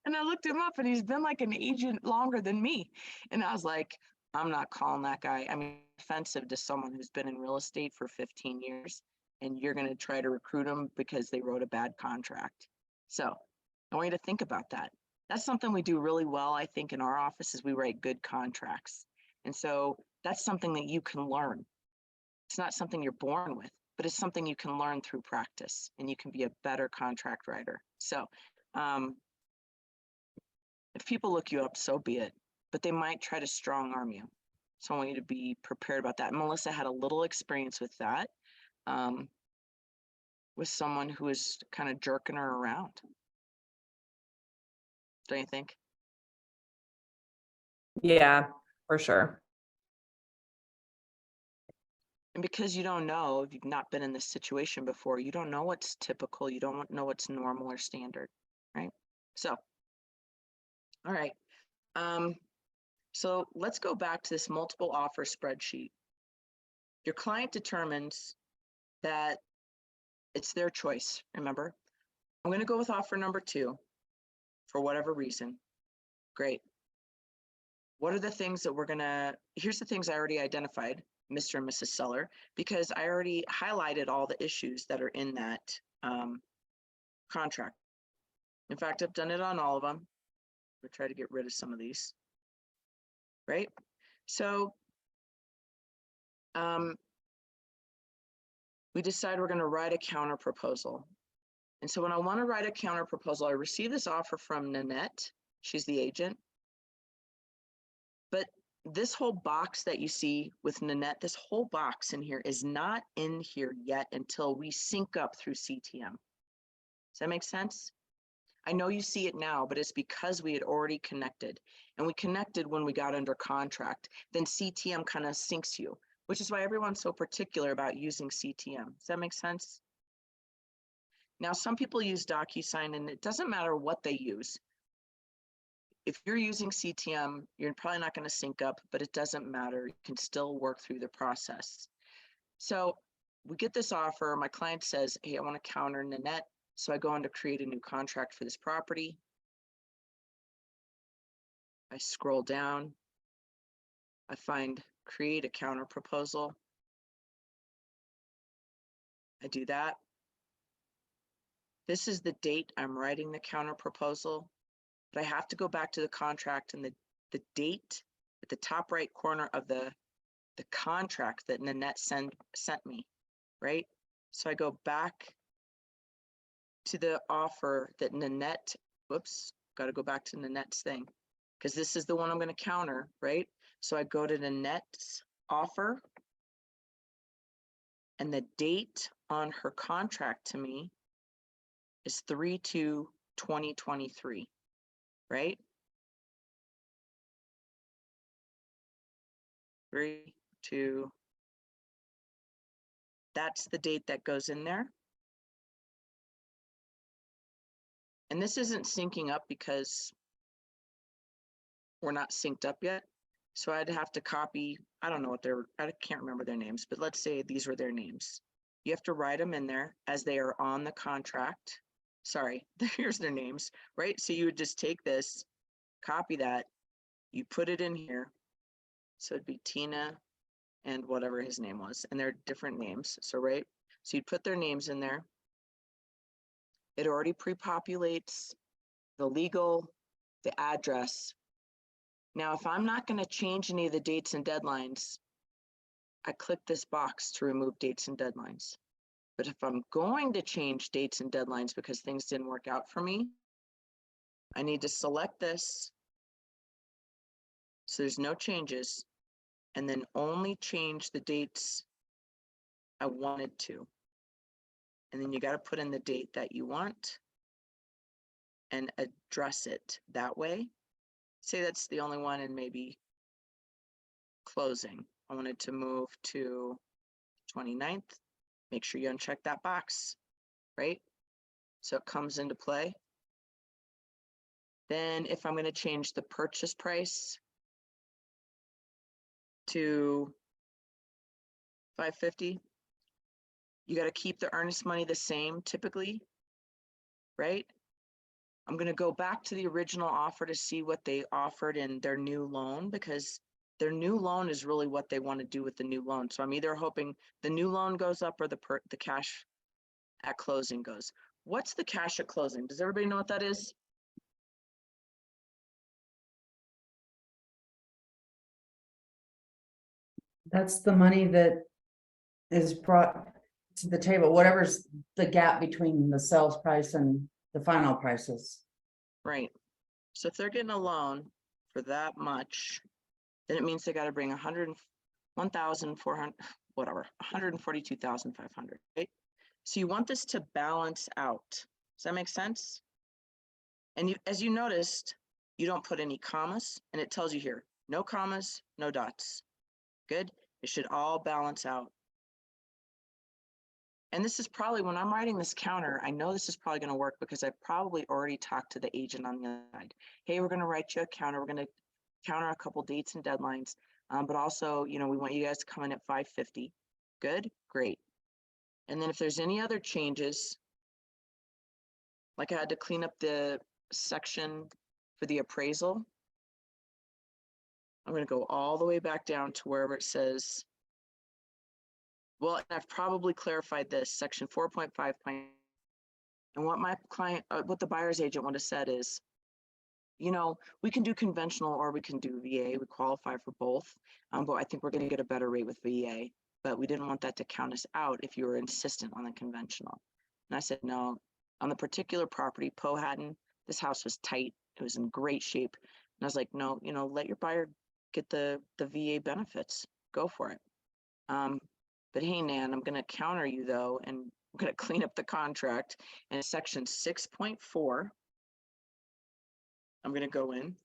And I looked him up and he's been like an agent longer than me. And I was like, I'm not calling that guy. I mean, offensive to someone who's been in real estate for 15 years and you're going to try to recruit them because they wrote a bad contract. So I want you to think about that. That's something we do really well, I think, in our office is we write good contracts. And so that's something that you can learn. It's not something you're born with, but it's something you can learn through practice and you can be a better contract writer. So if people look you up, so be it, but they might try to strong arm you. So I want you to be prepared about that. Melissa had a little experience with that, with someone who was kind of jerking her around. Don't you think? Yeah, for sure. And because you don't know, if you've not been in this situation before, you don't know what's typical. You don't know what's normal or standard, right? So, all right. So let's go back to this multiple offer spreadsheet. Your client determines that it's their choice, remember? I'm going to go with offer number 2 for whatever reason. Great. What are the things that here's the things I already identified, Mr. and Mrs. Seller, because I already highlighted all the issues that are in that contract. In fact, I've done it on all of them. We'll try to get rid of some of these, right? So we decide we're going to write a counter proposal. And so when I want to write a counter proposal, I receive this offer from Nanette. She's the agent. But this whole box that you see with Nanette, this whole box in here is not in here yet until we sync up through CTM. Does that make sense? I know you see it now, but it's because we had already connected. And we connected when we got under contract. Then CTM kind of syncs you, which is why everyone's so particular about using CTM. Does that make sense? Now, some people use DocuSign, and it doesn't matter what they use. If you're using CTM, you're probably not going to sync up, but it doesn't matter. You can still work through the process. So we get this offer. My client says, hey, I want to counter Nanette. So I go on to create a new contract for this property. I scroll down. I find create a counter proposal. I do that. This is the date I'm writing the counter proposal, but I have to go back to the contract and the date at the top right corner of the contract that Nanette sent me, right? So I go back to the offer that Nanette, whoops, got to go back to Nanette's thing because this is the one I'm going to counter, right? So I go to Nanette's offer and the date on her contract to me is 3/2/2023, right? 3/2. That's the date that goes in there. And this isn't syncing up because we're not synced up yet. So I'd have to copy, I don't know what I can't remember their names, but let's say these were their names. You have to write them in there as they are on the contract. Sorry, here's their names, right? So you would just take this, copy that, you put it in here. So it'd be Tina and whatever his name was, and they're different names. So, right? So you'd put their names in there. It already pre-populates the legal, the address. Now, if I'm not going to change any of the dates and deadlines, I click this box to remove dates and deadlines. But if I'm going to change dates and deadlines because things didn't work out for me, I need to select this so there's no changes and then only change the dates I wanted to. And then you got to put in the date that you want and address it that way. Say that's the only one, and maybe closing. I wanted to move to 29th. Make sure you uncheck that box, right? So it comes into play. Then if I'm going to change the purchase price to $550, you got to keep the earnest money the same typically, right? I'm going to go back to the original offer to see what they offered in their new loan, because their new loan is really what they want to do with the new loan. So I'm either hoping the new loan goes up or the cash at closing goes. What's the cash at closing? Does everybody know what that is? That's the money that is brought to the table, whatever's the gap between the sales price and the final prices. Right. So if they're getting a loan for that much, then it means they got to bring 1,400, whatever, 142,500, right? So you want this to balance out. Does that make sense? And you, as you noticed, you don't put any commas, and it tells you here, no commas, no dots. Good. It should all balance out. And this is probably, when I'm writing this counter, I know this is probably going to work because I've probably already talked to the agent on the other side. Hey, we're going to write you a counter. We're going to counter a couple dates and deadlines. But also, you know, we want you guys to come in at 550. Good, great. And then if there's any other changes, like I had to clean up the section for the appraisal, I'm going to go all the way back down to wherever it says, well, and I've probably clarified this, section 4.5. And what my client, what the buyer's agent would have said is, you know, we can do conventional or we can do VA. We qualify for both, but I think we're going to get a better rate with VA. But we didn't want that to count us out if you were insistent on the conventional. And I said, no, on the particular property, Powhatan, this house was tight. It was in great shape. And I was like, no, you know, let your buyer get the VA benefits. Go for it. But hey, Nan, I'm going to counter you though, and I'm going to clean up the contract. And section 6.4, I'm going to go in.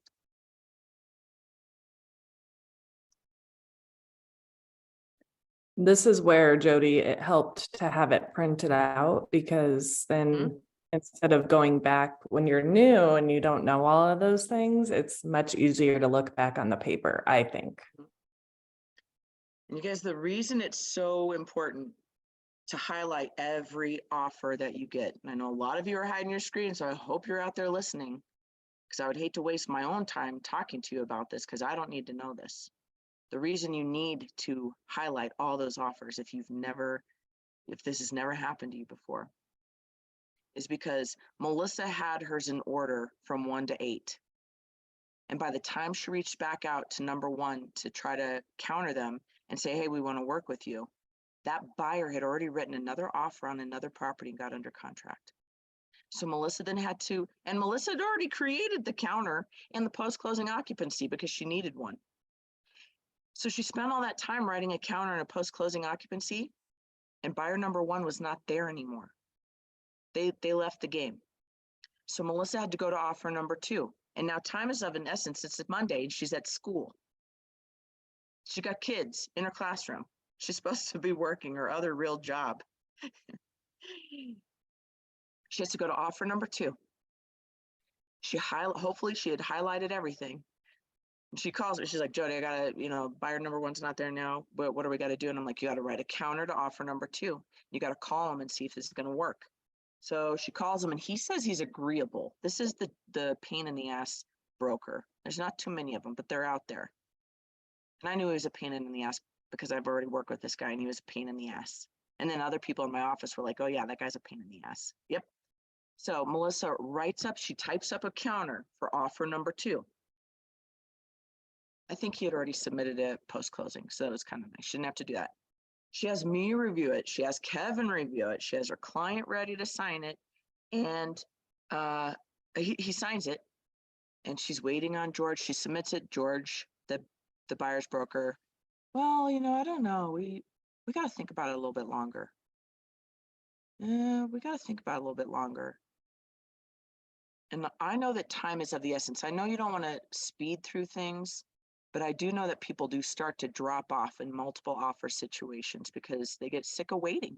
This is where, Jody, it helped to have it printed out, because then instead of going back when you're new and you don't know all of those things, it's much easier to look back on the paper, I think. And you guys, the reason it's so important to highlight every offer that you get, and I know a lot of you are hiding your screen, so I hope you're out there listening, because I would hate to waste my own time talking to you about this, because I don't need to know this. The reason you need to highlight all those offers, if this has never happened to you before, is because Melissa had hers in order from 1 to 8. And by the time she reached back out to number 1 to try to counter them and say, hey, we want to work with you, that buyer had already written another offer on another property and got under contract. So Melissa then had to, and Melissa had already created the counter and the post-closing occupancy because she needed one. So she spent all that time writing a counter and a post-closing occupancy, and buyer number 1 was not there anymore. They left the game. So Melissa had to go to offer number 2. And now time is of an essence. It's Monday and she's at school. She got kids in her classroom. She's supposed to be working her other real job. She has to go to offer number 2. Hopefully she had highlighted everything. And she calls me, she's like, Jody, I gotta, you know, buyer number 1's not there now, but what do we gotta do? And I'm like, you gotta write a counter to offer number 2. You gotta call him and see if this is gonna work. So she calls him and he says he's agreeable. This is the pain in the ass broker. There's not too many of them, but they're out there. And I knew he was a pain in the ass because I've already worked with this guy and he was a pain in the ass. And then other people in my office were like, oh yeah, that guy's a pain in the ass. Yep. So Melissa she types up a counter for offer number 2. I think he had already submitted it post-closing, so that was kind of nice. She didn't have to do that. She has me review it. She has Kevin review it. She has her client ready to sign it. And he signs it. And she's waiting on George. She submits it. George, the buyer's broker, well, you know, I don't know. We we got to think about it a little bit longer. We got to think about it a little bit longer. And I know that time is of the essence. I know you don't want to speed through things, but I do know that people do start to drop off in multiple offer situations because they get sick of waiting.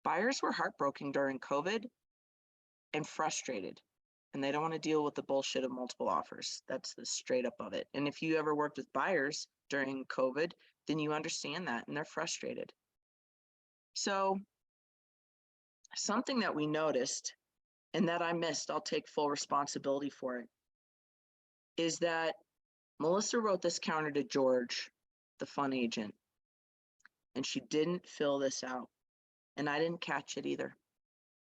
Buyers were heartbroken during COVID and frustrated, and they don't want to deal with the bullshit of multiple offers. That's the straight up of it. And if you ever worked with buyers during COVID, then you understand that, and they're frustrated. So something that we noticed and that I missed, I'll take full responsibility for it, is that Melissa wrote this counter to George, the fund agent, and she didn't fill this out, and I didn't catch it either.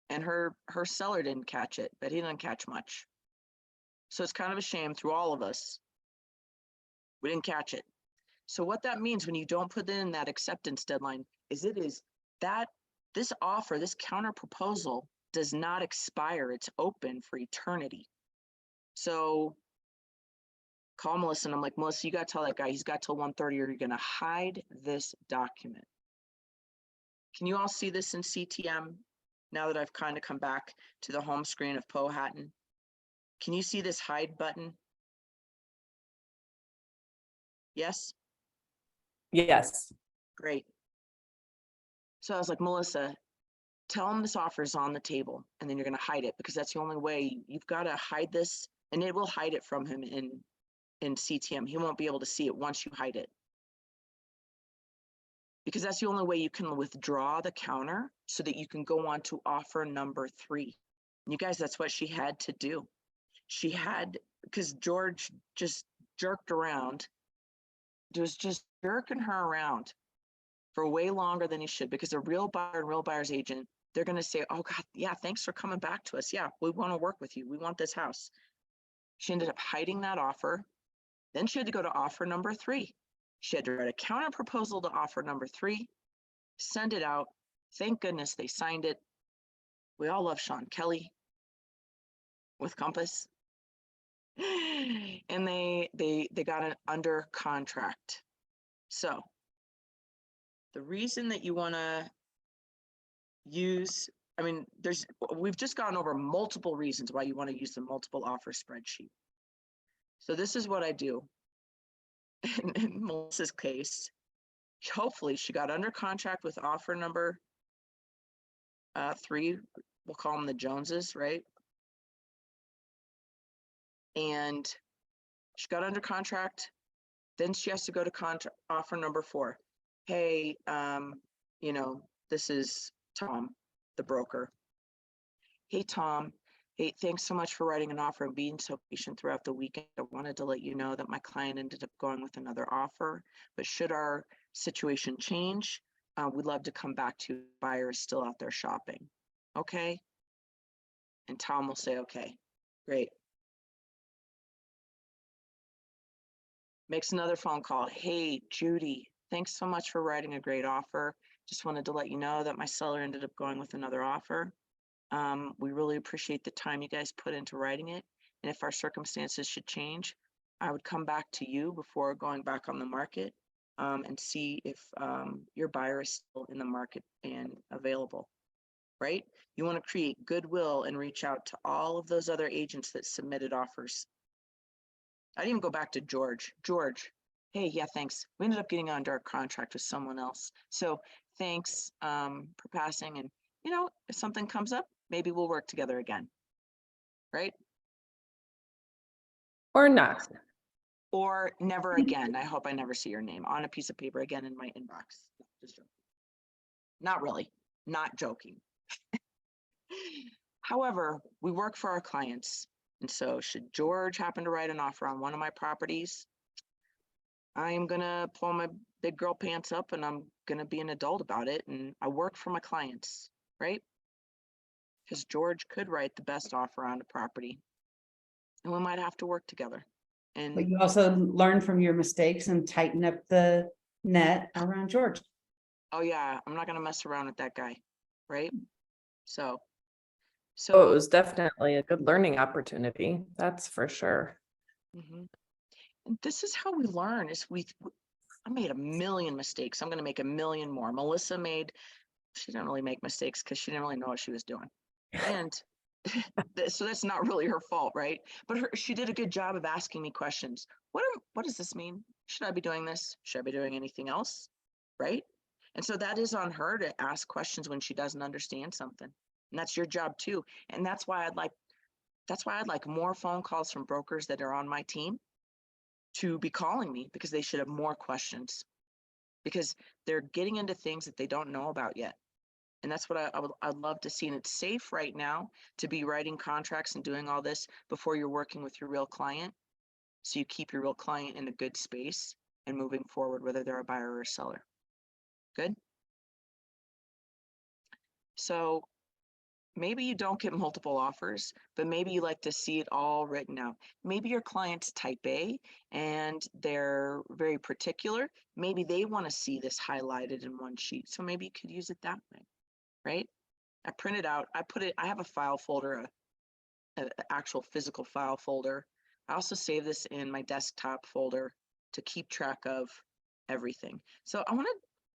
And her seller didn't catch it, but he didn't catch much. So it's kind of a shame through all of us. We didn't catch it. So what that means when you don't put it in that acceptance deadline is that this offer, this counter proposal does not expire. It's open for eternity. So call Melissa and I'm like, Melissa, you got to tell that guy he's got till 1:30 or you're going to hide this document. Can you all see this in CTM now that I've kind of come back to the home screen of Powhatan? Can you see this hide button? Yes? Yes. Great. So I was like, Melissa, tell him this offer is on the table and then you're going to hide it because that's the only way. You've got to hide this, and it will hide it from him in CTM. He won't be able to see it once you hide it, because that's the only way you can withdraw the counter so that you can go on to offer number 3. And you guys, that's what she had to do. She had, because George just jerked around, was just jerking her around for way longer than he should, because a real buyer and real buyer's agent, they're going to say, oh God, yeah, thanks for coming back to us. Yeah, we want to work with you. We want this house. She ended up hiding that offer. Then she had to go to offer number 3. She had to write a counter proposal to offer number 3, send it out. Thank goodness they signed it. We all love Sean Kelly with Compass. And they got it under contract. So the reason that you want to use, I mean, we've just gone over multiple reasons why you want to use the multiple offer spreadsheet. So this is what I do. In Melissa's case, hopefully she got under contract with offer number 3. We'll call them the Joneses, right? And she got under contract. Then she has to go to offer number 4. Hey, this is Tom, the broker. Hey, Tom. Hey, thanks so much for writing an offer and being so patient throughout the weekend. I wanted to let you know that my client ended up going with another offer, but should our situation change, we'd love to come back to you. Buyer is still out there shopping. Okay. And Tom will say, okay, great. Makes another phone call. Hey, Judy, thanks so much for writing a great offer. Just wanted to let you know that my seller ended up going with another offer. We really appreciate the time you guys put into writing it. And if our circumstances should change, I would come back to you before going back on the market and see if your buyer is still in the market and available, right? You want to create goodwill and reach out to all of those other agents that submitted offers. I'd even go back to George. George, hey, yeah, thanks. We ended up getting under a contract with someone else. So thanks for passing. And, if something comes up, maybe we'll work together again, right? Or not. Or never again. I hope I never see your name on a piece of paper again in my inbox. Just joking. Not really, not joking. However, we work for our clients. And so should George happen to write an offer on one of my properties, I am going to pull my big girl pants up and I'm going to be an adult about it. And I work for my clients, right? Because George could write the best offer on the property and we might have to work together. But And you also learn from your mistakes and tighten up the net around George. oh yeah, I'm not going to mess around with that guy, right? So So it was definitely a good learning opportunity. That's for sure. mhm. And this is how we learn, is I made a million mistakes. I'm going to make a million more. Melissa made, she didn't really make mistakes because she didn't really know what she was doing. And so that's not really her fault, right? But she did a good job of asking me questions. What does this mean? Should I be doing this? Should I be doing anything else? Right? And so that is on her to ask questions when she doesn't understand something. And that's your job too. And that's why I'd like more phone calls from brokers that are on my team to be calling me, because they should have more questions, because they're getting into things that they don't know about yet. And that's what I'd love to see. And it's safe right now to be writing contracts and doing all this before you're working with your real client. So you keep your real client in a good space and moving forward, whether they're a buyer or a seller. Good. So maybe you don't get multiple offers, but maybe you like to see it all written out. Maybe your client's type A and they're very particular. Maybe they want to see this highlighted in one sheet. So maybe you could use it that way, right? I print it out. I have a file folder, an actual physical file folder. I also save this in my desktop folder to keep track of everything. So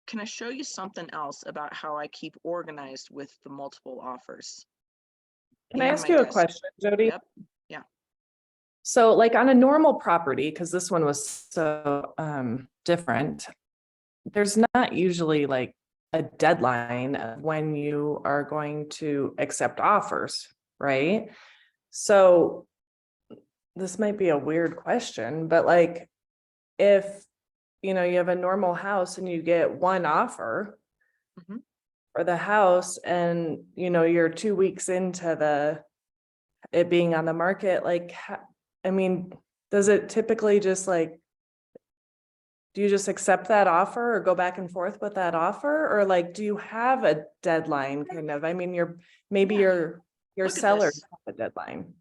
can I show you something else about how I keep organized with the multiple offers? Can I And ask my you a desk. question, Jody? Yep. Yeah. So like on a normal property, because this one was so different, there's not usually like a deadline of when you are going to accept offers, right? So this might be a weird question, but like if you have a normal house and you get one offer Mhm. for the house and you're 2 weeks into it being on the market, like I mean, does it typically just like, do you just accept that offer or go back and forth with that offer? Or like, do you have a deadline kind of? I mean, maybe Yeah. your Look at sellers this. have a deadline.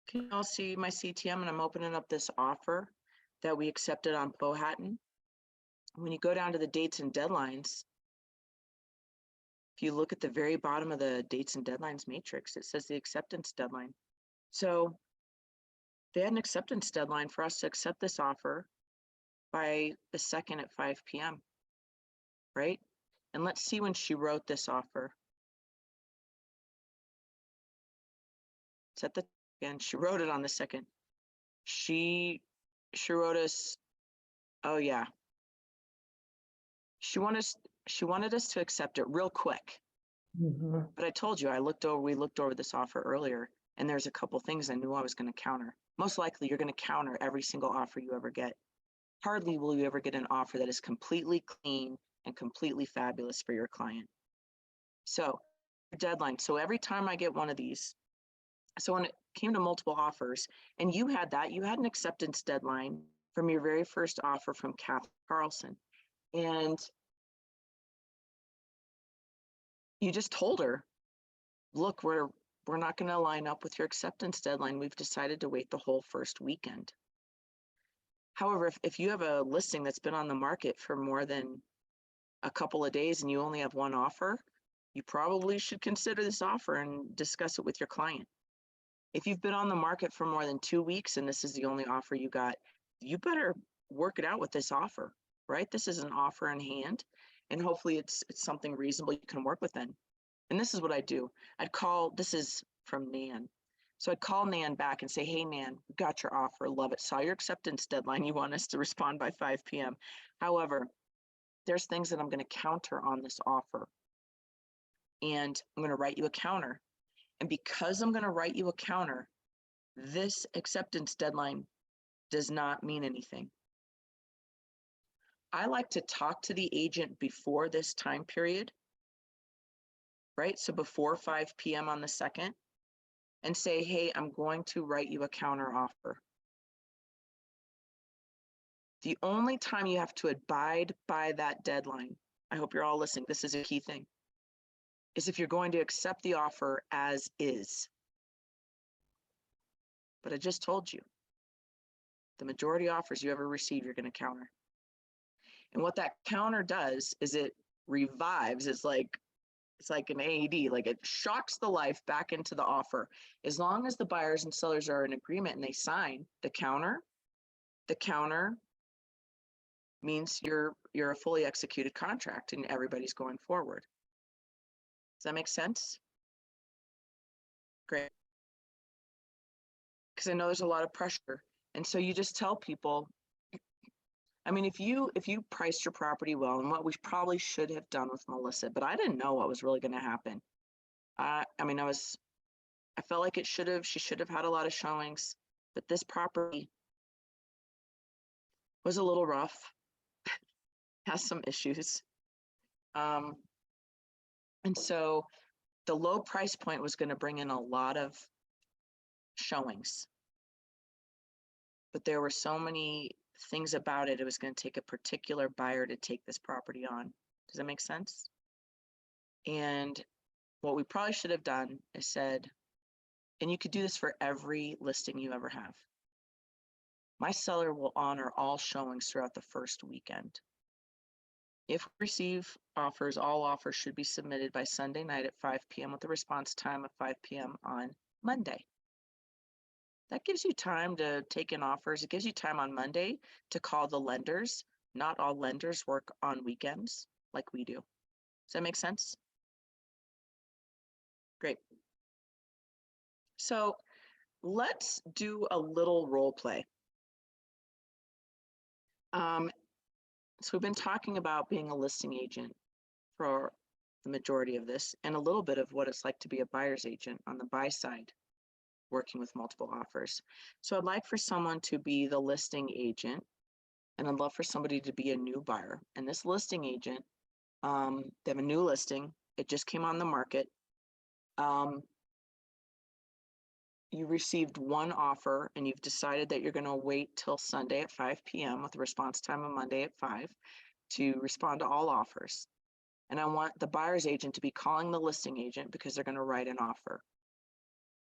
Can you all see my CTM? And I'm opening up this offer that we accepted on Powhatan. When you go down to the dates and deadlines, if you look at the very bottom of the dates and deadlines matrix, it says the acceptance deadline. So they had an acceptance deadline for us to accept this offer by the 2nd at 5 p.m. Right? And let's see when she wrote this offer. It's at the end. She wrote it on the 2nd. She wrote us, oh yeah. She wanted us to accept it real quick. Mhm. But I told you, we looked over this offer earlier, and there's a couple things I knew I was going to counter. Most likely you're going to counter every single offer you ever get. Hardly will you ever get an offer that is completely clean and completely fabulous for your client. So deadline. So every time I get one of these, so when it came to multiple offers, and you had an acceptance deadline from your very first offer from Kathy Carlson. And you just told her, look, we're not going to line up with your acceptance deadline. We've decided to wait the whole first weekend. However, if you have a listing that's been on the market for more than a couple of days and you only have one offer, you probably should consider this offer and discuss it with your client. If you've been on the market for more than 2 weeks and this is the only offer you got, you better work it out with this offer, right? This is an offer in hand, and hopefully it's something reasonable you can work within. And this is what I do. This is from Nan. So I'd call Nan back and say, hey, Nan, got your offer, love it. Saw your acceptance deadline. You want us to respond by 5 p.m. However, there's things that I'm going to counter on this offer. And I'm going to write you a counter. And because I'm going to write you a counter, this acceptance deadline does not mean anything. I like to talk to the agent before this time period, right? So before 5 p.m. on the 2nd, and say, hey, I'm going to write you a counter offer. The only time you have to abide by that deadline, I hope you're all listening, this is a key thing, is if you're going to accept the offer as is. But I just told you, the majority offers you ever receive, you're going to counter. And what that counter does is it revives, it's like an AED, like it shocks the life back into the offer. As long as the buyers and sellers are in agreement and they sign the counter means you're a fully executed contract and everybody's going forward. Does that make sense? Great. Because I know there's a lot of pressure. And so you just tell people, I mean, if you priced your property well, and what we probably should have done with Melissa, but I didn't know what was really going to happen. I mean, I felt like she should have had a lot of showings, but this property was a little rough, has some issues. And so the low price point was going to bring in a lot of showings. But there were so many things about it, it was going to take a particular buyer to take this property on. Does that make sense? And what we probably should have done is said, and you could do this for every listing you ever have. My seller will honor all showings throughout the first weekend. If we receive offers, all offers should be submitted by Sunday night at 5 p.m. with a response time of 5 p.m. on Monday. That gives you time to take in offers. It gives you time on Monday to call the lenders. Not all lenders work on weekends like we do. Does that make sense? Great. So let's do a little role play. So we've been talking about being a listing agent for the majority of this, and a little bit of what it's like to be a buyer's agent on the buy side, working with multiple offers. So I'd like for someone to be the listing agent, and I'd love for somebody to be a new buyer. And this listing agent, they have a new listing. It just came on the market. You received one offer and you've decided that you're going to wait till Sunday at 5 p.m. with a response time on Monday at 5 to respond to all offers. And I want the buyer's agent to be calling the listing agent because they're going to write an offer.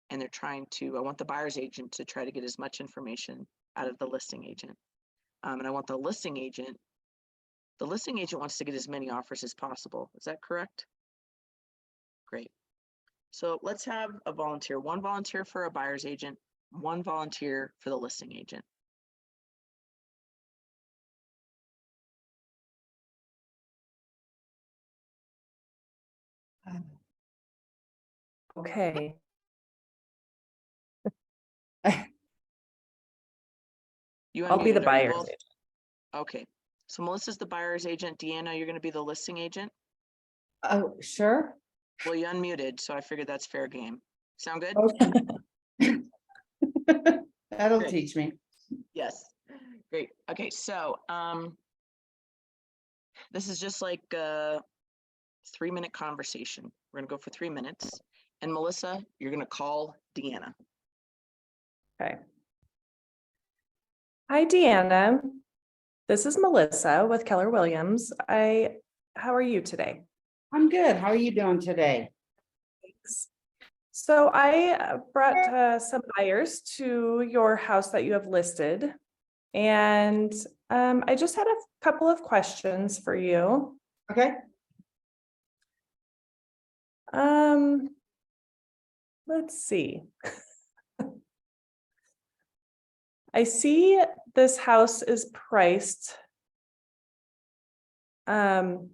And I want the buyer's agent to try to get as much information out of the listing agent. And I want the listing agent wants to get as many offers as possible. Is that correct? Great. So let's have a volunteer, one volunteer for a buyer's agent, one volunteer for the listing agent. Okay. I'll be the unmuted, are you buyer's both? agent. Okay, so Melissa's the buyer's agent. Deanna, you're going to be the listing agent? Oh, sure. Well, you unmuted, so I figured that's fair game. Sound good? Okay. That'll Good. teach me. Yes, great. Okay, so this is just like a 3-minute conversation. We're gonna go for 3 minutes. And Melissa, you're gonna call Deanna. Okay. Hi, Deanna. This is Melissa with Keller Williams. How are you today? I'm good. How are you doing today? Thanks. So I brought some buyers to your house that you have listed. And I just had a couple of questions for you. Okay. Let's see. I see this house is priced to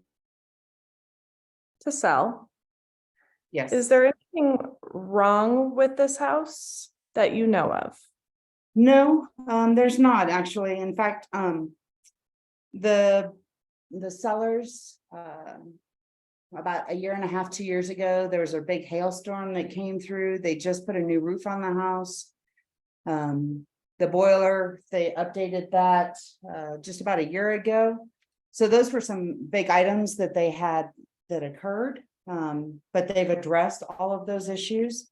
sell. Yes. Is there anything wrong with this house that you know of? No, there's not actually. In fact, the sellers, about 1.5 to 2 years ago, there was a big hailstorm that came through. They just put a new roof on the house. The boiler, they updated that just about 1 year ago. So those were some big items that they had that occurred, but they've addressed all of those issues.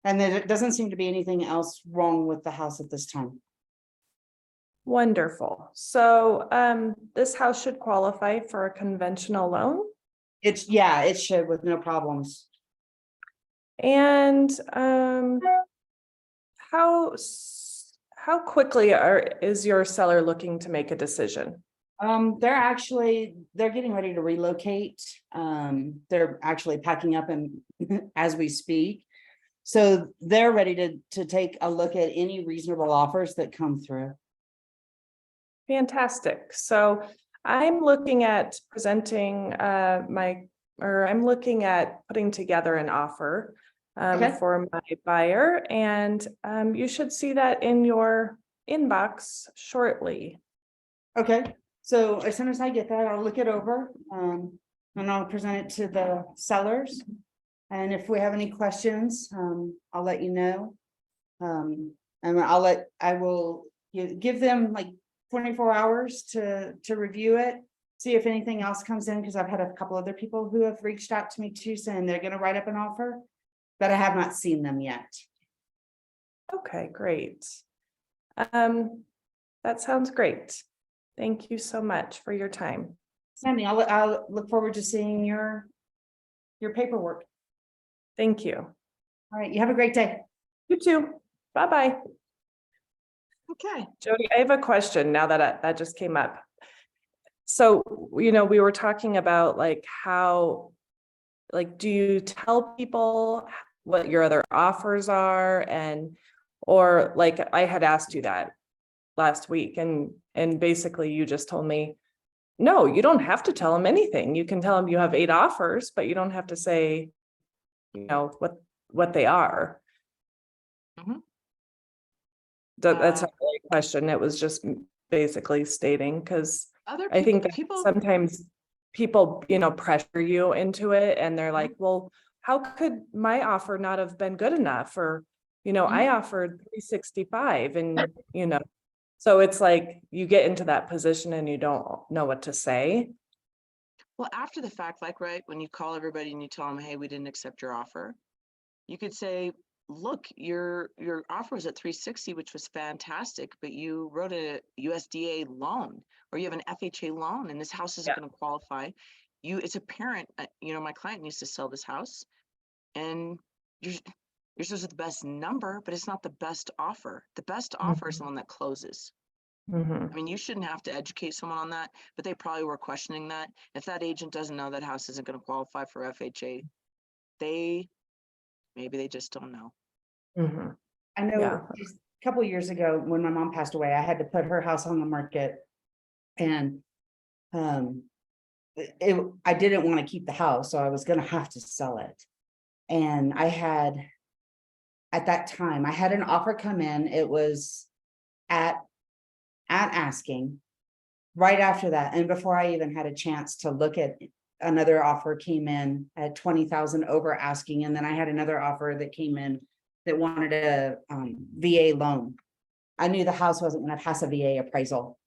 And there doesn't seem to be anything else wrong with the house at this time. Wonderful. So this house should qualify for a conventional loan. Yeah, it should with no problems. And how quickly is your seller looking to make a decision? They're getting ready to relocate. They're actually packing up and as we speak. So they're ready to take a look at any reasonable offers that come through. Fantastic. So I'm looking at presenting I'm looking at putting together an offer Okay. for my buyer, and you should see that in your inbox shortly. Okay, so as soon as I get that, I'll look it over, and I'll present it to the sellers. And if we have any questions, I'll let you know. And I will give them like 24 hours to review it. See if anything else comes in, because I've had a couple other people who have reached out to me too, saying they're gonna write up an offer. But I have not seen them yet. Okay, great. That sounds great. Thank you so much for your time. Sandy, I'll look forward to seeing your paperwork. Thank you. All right, you have a great day. You too. Bye-bye. Okay. Jody, I have a question now that that just came up. So, we were talking about like how, like, do you tell people what your other offers are, or like I had asked you that last week, and basically you just told me, no, you don't have to tell them anything. You can tell them you have 8 offers, but you don't have to say, what they are. Mhm. That's not really a question. It was just basically stating, because Other I think that people, sometimes people, pressure you into it, and they're like, well, how could my offer not have been good enough? Or, I offered 365, and, so it's like you get into that position and you don't know what to say. well, after the fact, like, right, when you call everybody and you tell them, hey, we didn't accept your offer, you could say, look, your offer was at 360, which was fantastic, but you wrote a USDA loan, or you have an FHA loan, and this house isn't Yeah. going to qualify. It's apparent, my client needs to sell this house, and yours was the best number, but it's not the best offer. The best offer is the one that closes. Mhm. I mean, you shouldn't have to educate someone on that, but they probably were questioning that. If that agent doesn't know that house isn't going to qualify for FHA, maybe they just don't know. Mhm. I know Yeah. just a couple of years ago, when my mom passed away, I had to put her house on the market. And I didn't want to keep the house, so I was gonna have to sell it. And at that time, I had an offer come in. It was at asking. Right after that, and before I even had a chance to look at, another offer came in at 20,000 over asking, and then I had another offer that came in that wanted a VA loan. I knew the house wasn't gonna pass a VA appraisal.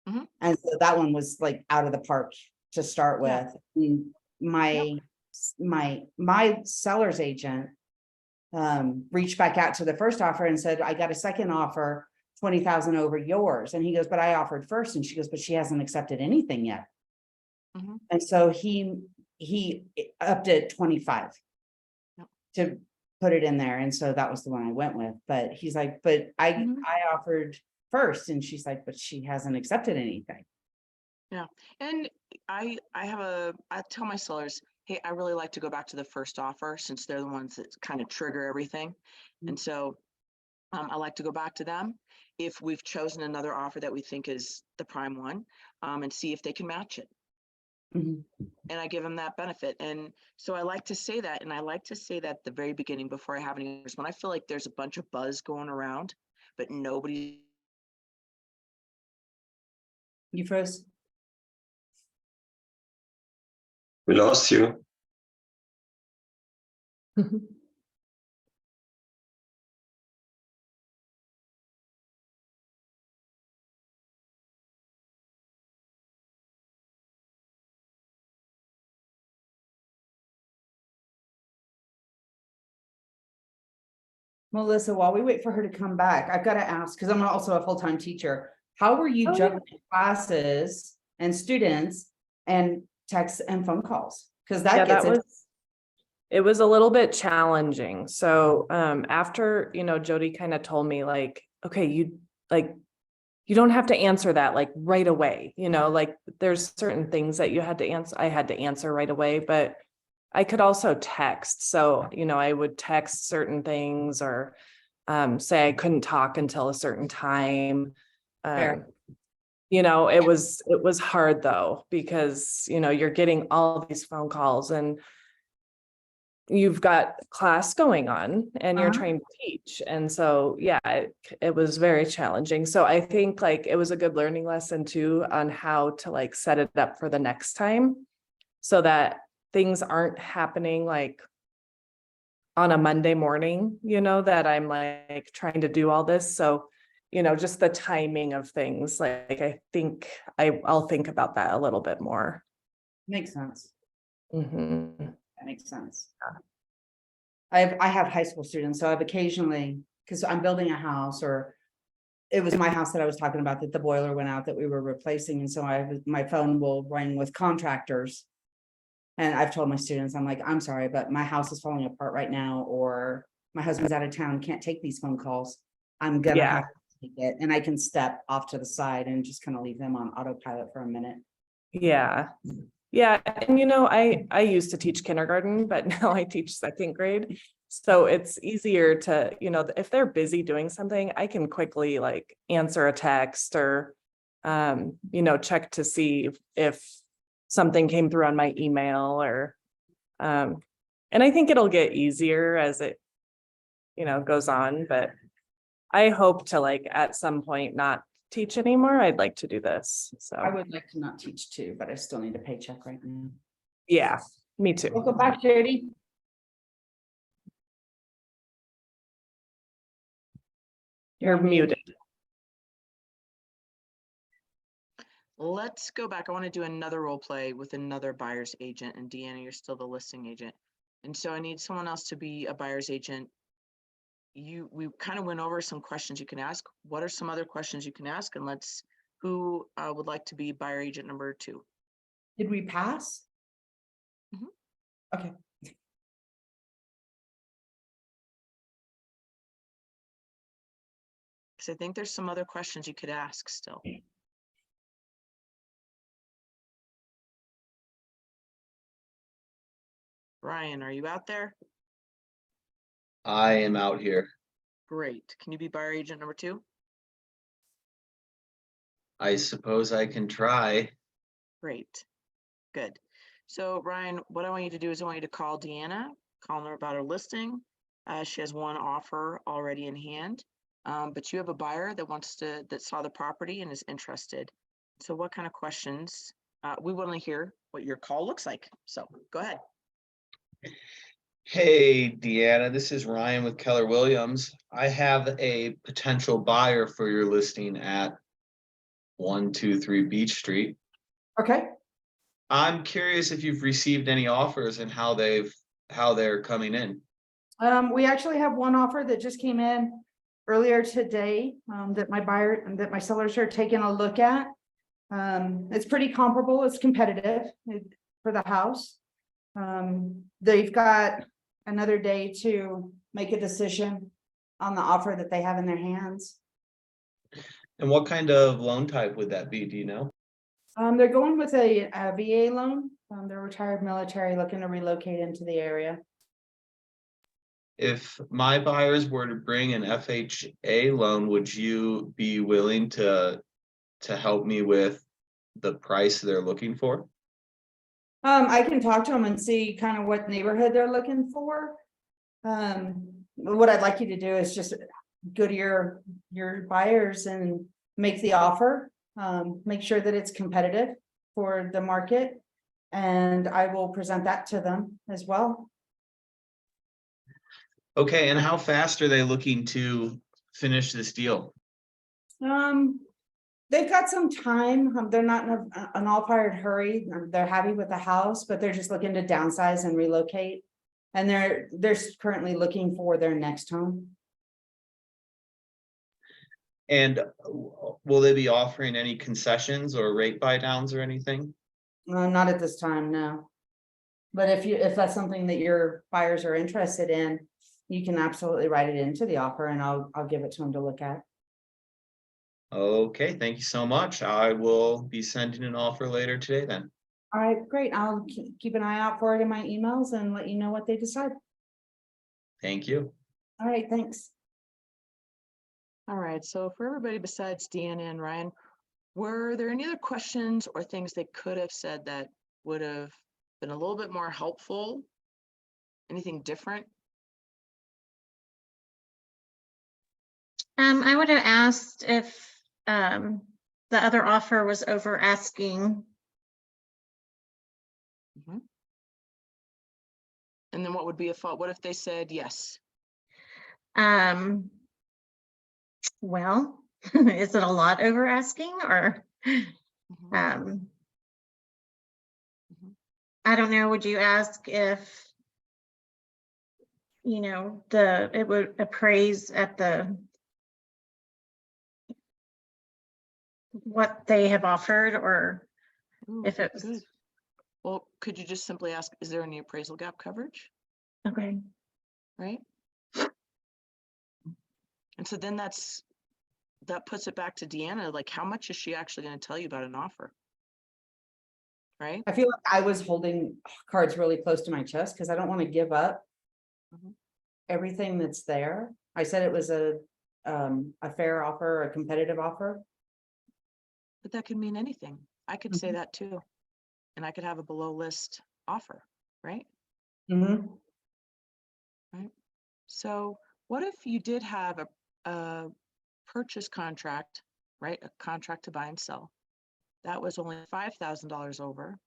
Mhm. And so that one was like out of the park to start Yeah. with. And my seller's agent reached back out to the first offer and said, I got a second offer, 20,000 over yours. And he goes, but I offered first. And she goes, but she hasn't accepted anything yet. Mhm. And so he upped it 25 Yep. to put it in there. And so that was the one I went with. But he's like, but Mhm. I offered first. And she's like, but she hasn't accepted anything. And I tell my sellers, hey, I really like to go back to the first offer, since they're the ones that kind of trigger everything. And so I like to go back to them if we've chosen another offer that we think is the prime one, and see if they can match it. Mhm. And I give them that benefit. And so I like to say that, and I like to say that at the very beginning before I have any, when I feel like there's a bunch of buzz going around, but nobody. You froze? We lost you. Melissa, while we wait for her to come back, I've got to ask, because I'm also a full-time teacher. How were you Oh, yeah. juggling classes and students and texts and phone calls? Because Yeah, that gets it. it was a little bit challenging. So after, Jody kind of told me like, okay, you don't have to answer that like right away, like there's certain things that you had to answer. I had to answer right away, but I could also text. So, I would text certain things, or say I couldn't talk until a certain time. Fair. it was hard though, because, you're getting all these phone calls and you've got class going on and you're Uh-huh. trying to teach. And so, yeah, it was very challenging. So I think like it was a good learning lesson too on how to like set it up for the next time so that things aren't happening like on a Monday morning, that I'm like trying to do all this. So, just the timing of things, like I think I'll think about that a little bit more. Makes sense. Mhm. That makes sense. I have high school students, so I've occasionally, because I'm building a house, or it was my house that I was talking about, that the boiler went out that we were replacing, and so my phone will ring with contractors. And I've told my students, I'm like, I'm sorry, but my house is falling apart right now, or my husband's out of town, can't take these phone calls. I'm gonna Yeah. have to take it, and I can step off to the side and just kind of leave them on autopilot for a minute. Yeah. Yeah, and I used to teach kindergarten, but now I teach second grade. So it's easier to, if they're busy doing something, I can quickly like answer a text or check to see if something came through on my email or and I think it'll get easier as it, goes on, but I hope to like at some point not teach anymore. I'd like to do this. I So would like to not teach too, but I still need a paycheck right now. yeah, me too. Welcome back, Jody. You're muted. Let's go back. I want to do another role play with another buyer's agent, and Deanna, you're still the listing agent. And so I need someone else to be a buyer's agent. We kind of went over some questions you can ask. What are some other questions you can ask? And who would like to be buyer agent number 2? Did we pass? Mhm. Okay. Because I think there's some other questions you could ask still. Ryan, are you out there? I am out here. Great. Can you be buyer agent number 2? I suppose I can try. Great. Good. So Ryan, what I want you to do is I want you to call Deanna, call her about her listing. She has one offer already in hand, but you have a buyer that saw the property and is interested. So what kind of questions? We want to hear what your call looks like. So go ahead. Hey, Deanna, this is Ryan with Keller Williams. I have a potential buyer for your listing at 123 Beach Street. Okay. I'm curious if you've received any offers and how they're coming in. We actually have one offer that just came in earlier today, that my sellers are taking a look at. It's pretty comparable, it's competitive for the house. They've got another day to make a decision on the offer that they have in their hands. And what kind of loan type would that be? Do you know? They're going with a VA loan. They're retired military looking to relocate into the area. If my buyers were to bring an FHA loan, would you be willing to help me with the price they're looking for? I can talk to them and see kind of what neighborhood they're looking for. What I'd like you to do is just go to your buyers and make the offer. Make sure that it's competitive for the market, and I will present that to them as well. Okay, and how fast are they looking to finish this deal? They've got some time. They're not in an all-fired hurry. They're happy with the house, but they're just looking to downsize and relocate. And they're currently looking for their next home. And will they be offering any concessions or rate buy downs or anything? Not at this time, no. But if that's something that your buyers are interested in, you can absolutely write it into the offer, and I'll give it to them to look at. Okay, thank you so much. I will be sending an offer later today then. All right, great. I'll keep an eye out for it in my emails and let you know what they decide. Thank you. All right, thanks. All right. So for everybody besides Deanna and Ryan, Were there any other questions or things they could have said that would have been a little bit more helpful? Anything different? I would have asked if, the other offer was over asking. And then what would be a fault? What if they said yes? Well, is it a lot over asking or, Mhm. Mhm. I don't know, would you ask if, it would appraise at what they have offered, or Ooh, if it was, good. Well, could you just simply ask, is there any appraisal gap coverage, okay, right? And so then that puts it back to Deanna, like how much is she actually going to tell you about an offer? Right? I feel like I was holding cards really close to my chest because I don't want to give up Mhm. everything that's there. I said it was a fair offer, a competitive offer. But that could mean anything. I could say Mhm. that too. And I could have a below list offer, right? Mm-hmm. So what if you did have a purchase contract, right? A contract to buy and sell. That was only $5,000 over.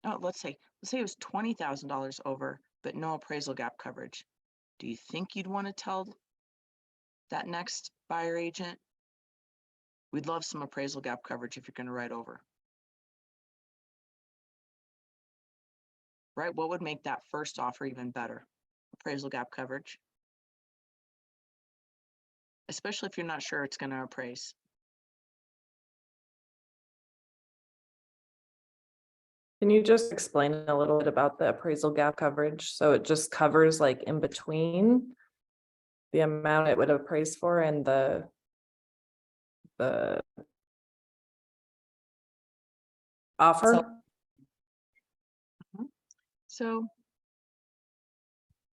Oh, let's say it was $20,000 over, but no appraisal gap coverage. Do you think you'd want to tell that next buyer agent? We'd love some appraisal gap coverage if you're going to write over. Right? What would make that first offer even better? Appraisal gap coverage. Especially if you're not sure it's going to appraise. Can you just explain a little bit about the appraisal gap coverage? So it just covers like in between the amount it would appraise for and the offer? So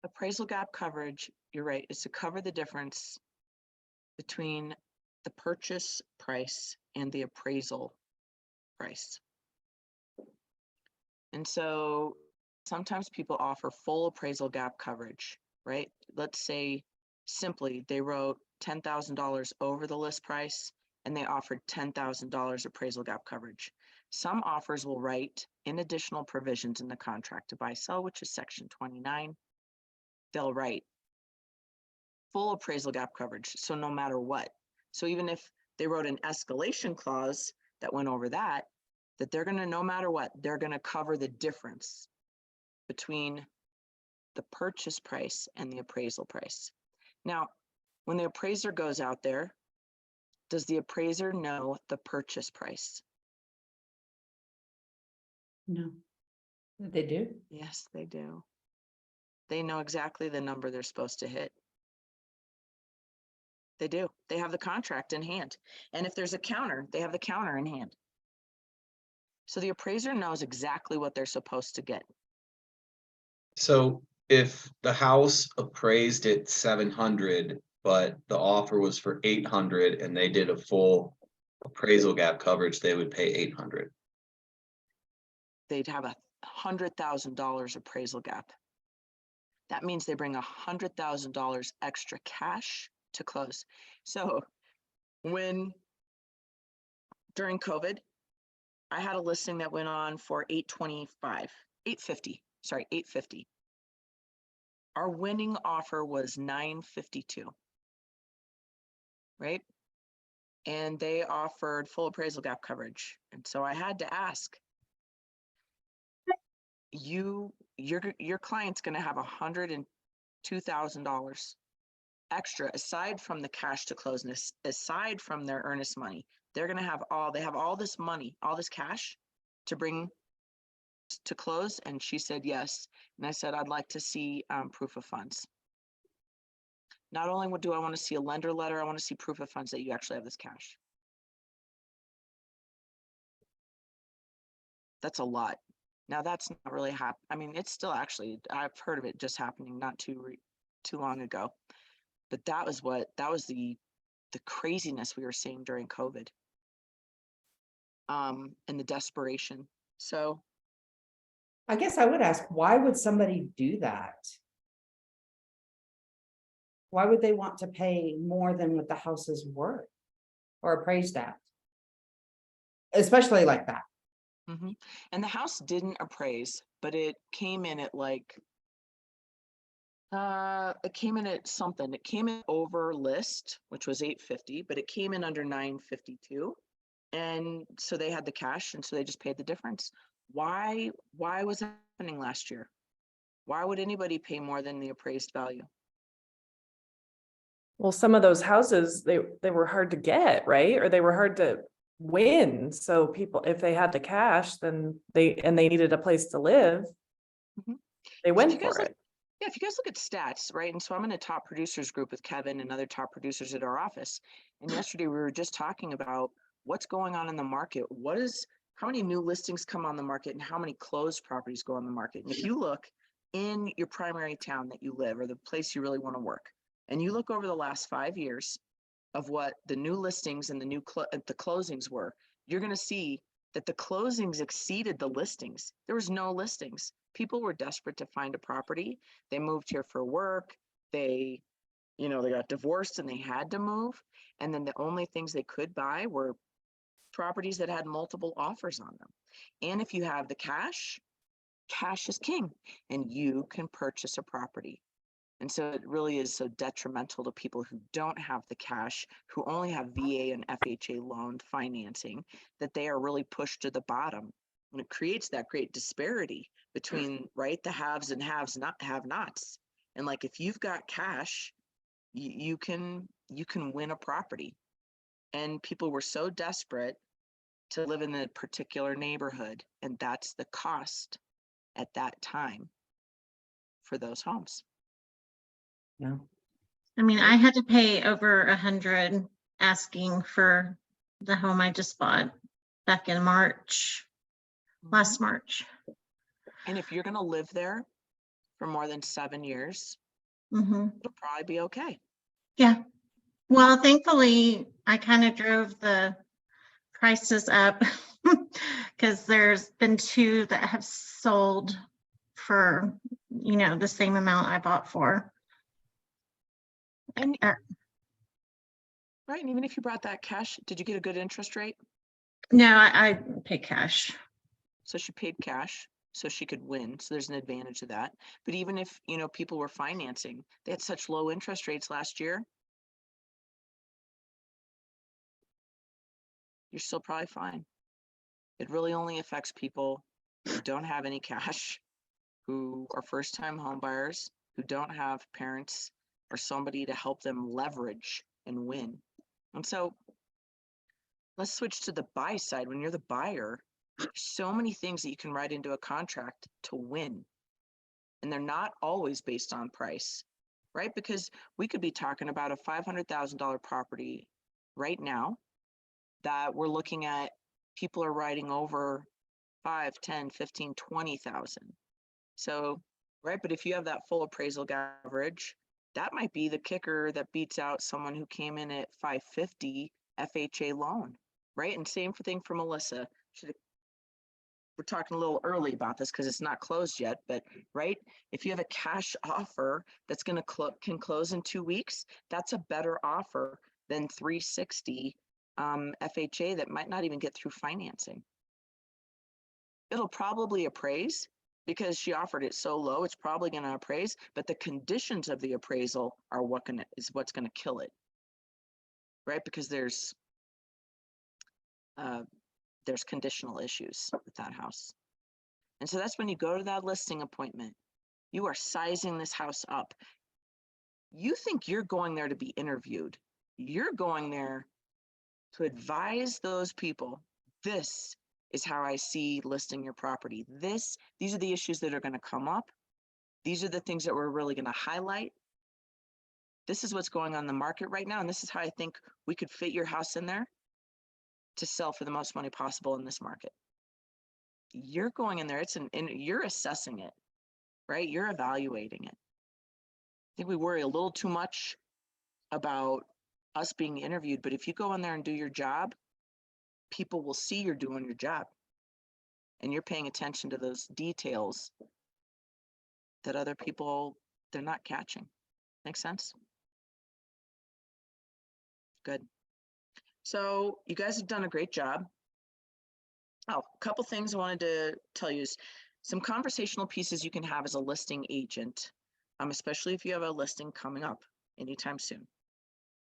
appraisal gap coverage, you're right, is to cover the difference between the purchase price and the appraisal price. And so sometimes people offer full appraisal gap coverage, right? Let's say simply they wrote $10,000 over the list price and they offered $10,000 appraisal gap coverage. Some offers will write in additional provisions in the contract to buy sell, which is section 29. They'll write full appraisal gap coverage. So no matter what. So even if they wrote an escalation clause that went over that they're going to, no matter what, they're going to cover the difference between the purchase price and the appraisal price. Now, when the appraiser goes out there, does the appraiser know the purchase price? No. They do. Yes, they do. They know exactly the number they're supposed to hit. They do. They have the contract in hand. And if there's a counter, they have the counter in hand. So the appraiser knows exactly what they're supposed to get. So if the house appraised at 700, but the offer was for 800 and they did a full appraisal gap coverage, they would pay 800. They'd have $100,000 appraisal gap. That means they bring $100,000 extra cash to close. So during COVID, I had a listing that went on for $850. Our winning offer was $952, right? And they offered full appraisal gap coverage. And so I had to ask, your client's going to have $102,000 extra aside from the cash to close, and aside from their earnest money. They're going to have all this money, all this cash to bring to close. And she said yes. And I said, I'd like to see proof of funds. Not only do I want to see a lender letter, I want to see proof of funds that you actually have this cash. That's a lot. Now that's not really I mean, it's still actually, I've heard of it just happening not too long ago, but that was the craziness we were seeing during COVID. and the desperation. So I guess I would ask, why would somebody do that? Why would they want to pay more than what the house is worth or appraised at? Especially like that. mhm. And the house didn't appraise, but it came in at like, it came in at something. It came in over list, which was 850, but it came in under 952. And so they had the cash, and so they just paid the difference. Why was that happening last year? Why would anybody pay more than the appraised value? Well, some of those houses, they were hard to get, right? Or they were hard to win. So people, if they had the cash, then they needed a place to live. Mhm. They So if went you guys for look- it. Yeah, if you guys look at stats, right? And so I'm in a top producers group with Kevin and other top producers at our office. And yesterday we were just talking about what's going on in the market. How many new listings come on the market and how many closed properties go on the market? And if you look in your primary town that you live or the place you really want to work, and you look over the last 5 years of what the new listings and the closings were, you're going to see that the closings exceeded the listings. There was no listings. People were desperate to find a property. They moved here for work. They got divorced and they had to move. And then the only things they could buy were properties that had multiple offers on them. And if you have the cash is king, and you can purchase a property. And so it really is so detrimental to people who don't have the cash, who only have VA and FHA loan financing, that they are really pushed to the bottom. And it creates that great disparity between, right, the haves and have-nots. And like, if you've got cash, you can win a property. And people were so desperate to live in a particular neighborhood, and that's the cost at that time for those homes. No. I mean, Right. I had to pay over 100 asking for the home I just bought back in March, last March. And if you're going to live there for more than 7 years, Hmm. it'll probably be okay. Yeah. Well, thankfully, I kind of drove the prices up because there's been 2 that have sold for, the same amount I bought for. And Uh, right, and even if you brought that cash, did you get a good interest rate? No, I pay cash. So she paid cash so she could win. So there's an advantage of that. But even if, people were financing, they had such low interest rates last year, you're still probably fine. It really only affects people who don't have any cash, who are first-time home buyers, who don't have parents or somebody to help them leverage and win. And so let's switch to the buy side. When you're the buyer, there's so many things that you can write into a contract to win. And they're not always based on price, right? Because we could be talking about a $500,000 property right now that we're looking at, people are writing over 5, 10, 15, 20,000. So, right, but if you have that full appraisal coverage, that might be the kicker that beats out someone who came in at 550 FHA loan, right? And same thing for Melissa. We're talking a little early about this because it's not closed yet, but right, if you have a cash offer that's going to can close in 2 weeks, that's a better offer than 360 FHA that might not even get through financing. It'll probably appraise because she offered it so low, it's probably going to appraise, but the conditions of the appraisal are what's going to kill it, right? Because there's conditional issues with that house. And so that's when you go to that listing appointment, you are sizing this house up. You think you're going there to be interviewed. You're going there to advise those people, this is how I see listing your property. These are the issues that are going to come up. These are the things that we're really going to highlight. This is what's going on in the market right now. And this is how I think we could fit your house in there to sell for the most money possible in this market. You're going in there, you're assessing it, right? You're evaluating it. I think we worry a little too much about us being interviewed, but if you go in there and do your job, people will see you're doing your job and you're paying attention to those details that other people, they're not catching. Make sense? Good. So you guys have done a great job. Oh, a couple things I wanted to tell you is some conversational pieces you can have as a listing agent, especially if you have a listing coming up anytime soon,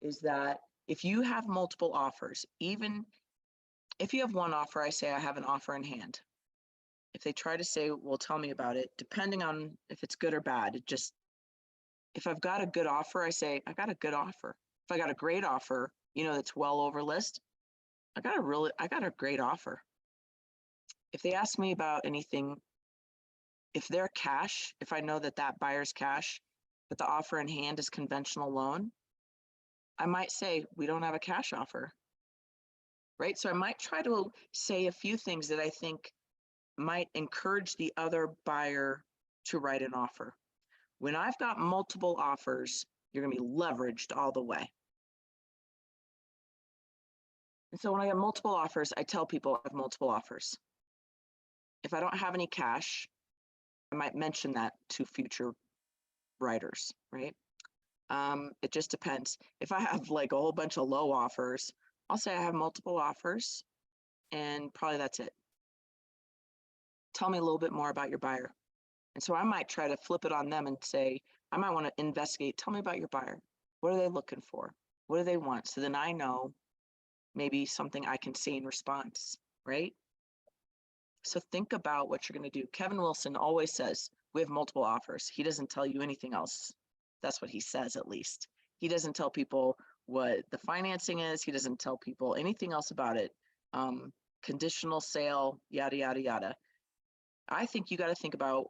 is that if you have multiple offers, even if you have one offer, I say I have an offer in hand. If they try to say, well, tell me about it, depending on if it's good or bad, it just, if I've got a good offer, I say, I got a good offer. If I got a great offer, you know, that's well over list, I got a great offer. If they ask me about anything, if they're cash, if I know that that buyer's cash, but the offer in hand is conventional loan, I might say, we don't have a cash offer, right? So I might try to say a few things that I think might encourage the other buyer to write an offer. When I've got multiple offers, you're gonna be leveraged all the way. And so when I have multiple offers, I tell people I have multiple offers. If I don't have any cash, I might mention that to future writers, right? It just depends. If I have like a whole bunch of low offers, I'll say I have multiple offers and probably that's it. Tell me a little bit more about your buyer. And so I might try to flip it on them and say, I might want to investigate. Tell me about your buyer. What are they looking for? What do they want? So then I know maybe something I can say in response, right? So think about what you're going to do. Kevin Wilson always says, we have multiple offers. He doesn't tell you anything else. That's what he says, at least. He doesn't tell people what the financing is. He doesn't tell people anything else about it. Conditional sale, yada, yada, yada. I think you got to think about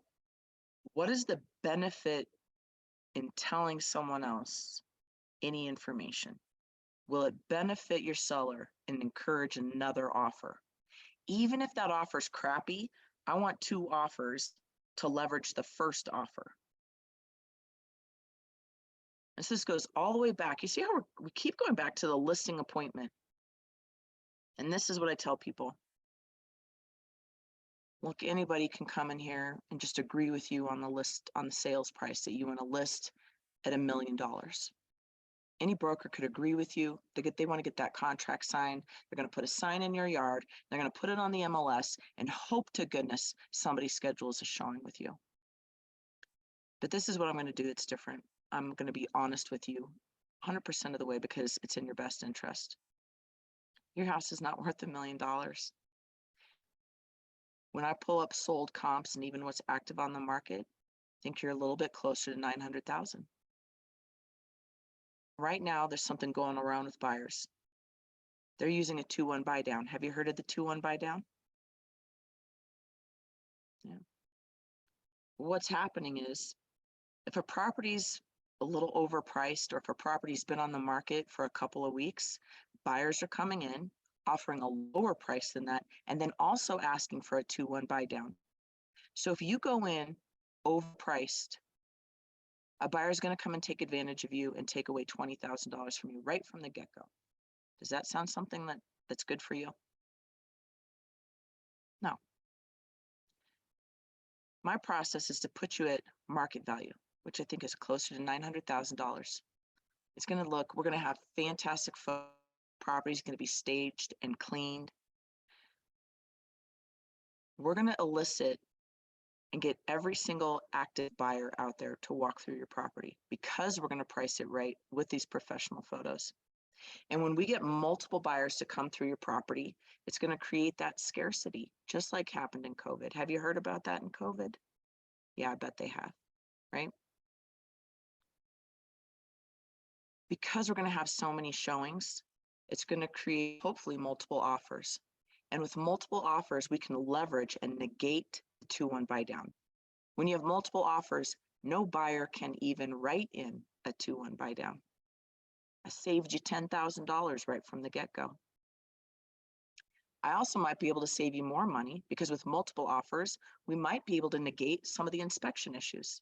what is the benefit in telling someone else any information? Will it benefit your seller and encourage another offer? Even if that offer is crappy, I want 2 offers to leverage the first offer. And so this goes all the way back. You see how we keep going back to the listing appointment. And this is what I tell people. Look, anybody can come in here and just agree with you on the list, on the sales price that you want to list at $1 million. Any broker could agree with you. They want to get that contract signed. They're going to put a sign in your yard. They're going to put it on the MLS and hope to goodness somebody schedules a showing with you. But this is what I'm going to do that's different. I'm going to be honest with you 100% of the way because it's in your best interest. Your house is not worth $1 million. When I pull up sold comps and even what's active on the market, I think you're a little bit closer to 900,000. Right now, there's something going around with buyers. They're using a 2-1 buy down. Have you heard of the 2-1 buy down? Yeah. What's happening is if a property's a little overpriced or if a property's been on the market for a couple of weeks, buyers are coming in, offering a lower price than that, and then also asking for a 2-1 buy down. So if you go in overpriced, a buyer's going to come and take advantage of you and take away $20,000 from you right from the get-go. Does that sound something that's good for you? No. My process is to put you at market value, which I think is closer to $900,000. It's going to look, we're going to have fantastic properties going to be staged and cleaned. We're going to elicit and get every single active buyer out there to walk through your property because we're going to price it right with these professional photos. And when we get multiple buyers to come through your property, it's going to create that scarcity, just like happened in COVID. Have you heard about that in COVID? Yeah, I bet they have, right? Because we're going to have so many showings, it's going to create hopefully multiple offers. And with multiple offers, we can leverage and negate the 2-1 buy down. When you have multiple offers, no buyer can even write in a 2-1 buy down. I saved you $10,000 right from the get-go. I also might be able to save you more money because with multiple offers, we might be able to negate some of the inspection issues.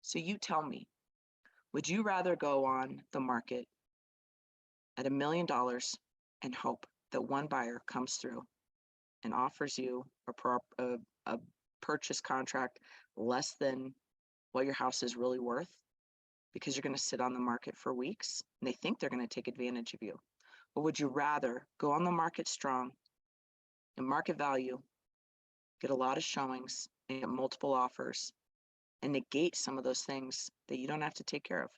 So you tell me, would you rather go on the market at $1 million and hope that one buyer comes through and offers you a purchase contract less than what your house is really worth, because you're going to sit on the market for weeks and they think they're going to take advantage of you? Or would you rather go on the market strong and market value, get a lot of showings and get multiple offers and negate some of those things that you don't have to take care of?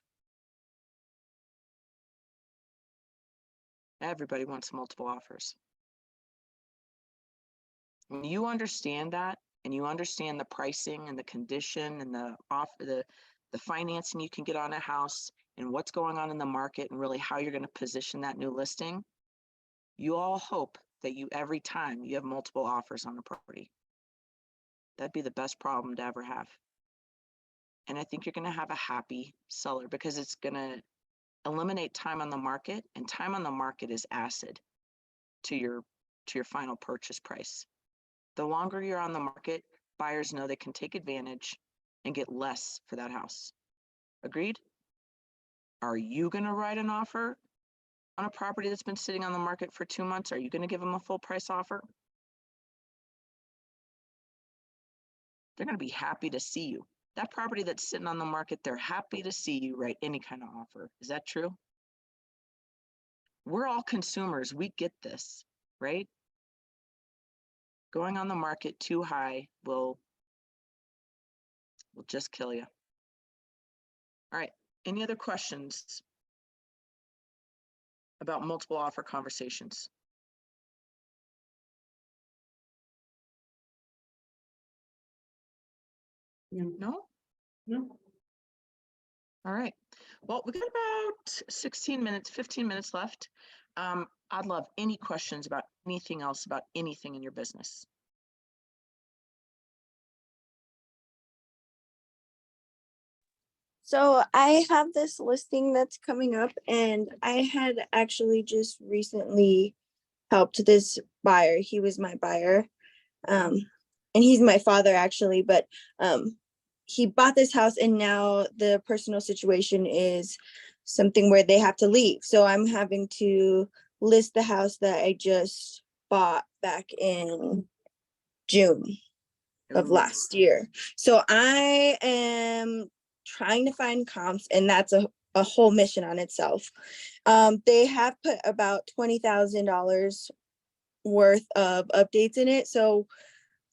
Everybody wants multiple offers. When you understand that, and you understand the pricing and the condition and the financing you can get on a house and what's going on in the market and really how you're going to position that new listing, you all hope that every time you have multiple offers on a property. That'd be the best problem to ever have. And I think you're going to have a happy seller, because it's going to eliminate time on the market, and time on the market is acid to your final purchase price. The longer you're on the market, buyers know they can take advantage and get less for that house. Agreed? Are you going to write an offer on a property that's been sitting on the market for 2 months? Are you going to give them a full price offer? They're going to be happy to see you. That property that's sitting on the market, they're happy to see you write any kind of offer. Is that true? We're all consumers. We get this, right? Going on the market too high will just kill you. All right. Any other questions about multiple offer conversations? No? No. All right. Well, we got about 16 minutes, 15 minutes left. I'd love any questions about anything else, about anything in your business. So I have this listing that's coming up, and I had actually just recently helped this buyer. He was my buyer. And he's my father actually, but he bought this house, and now the personal situation is something where they have to leave. So I'm having to list the house that I just bought back in June of last year. So I am trying to find comps, and that's a whole mission on itself. They have put about $20,000 worth of updates in it. So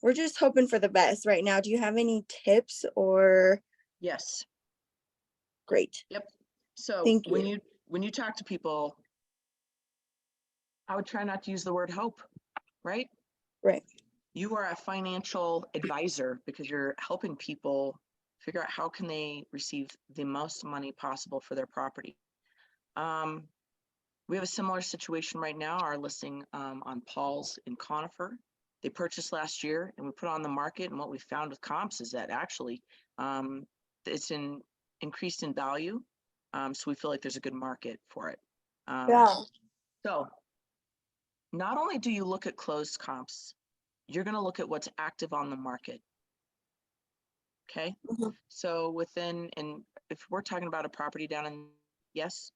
we're just hoping for the best right now. Do you have any tips or? Yes. Great. Yep. So Thank when you. you talk to people, I would try not to use the word hope, right? Right. You are a financial advisor, because you're helping people figure out how can they receive the most money possible for their property. We have a similar situation right now. Our listing on Paul's in Conifer, they purchased last year, and we put it on the market. And what we found with comps is that actually it's increased in value. So we feel like there's a good market for it. Yeah. So not only do you look at closed comps, you're going to look at what's active on the market. Okay. Mhm. So and if we're talking about a property down in, yes,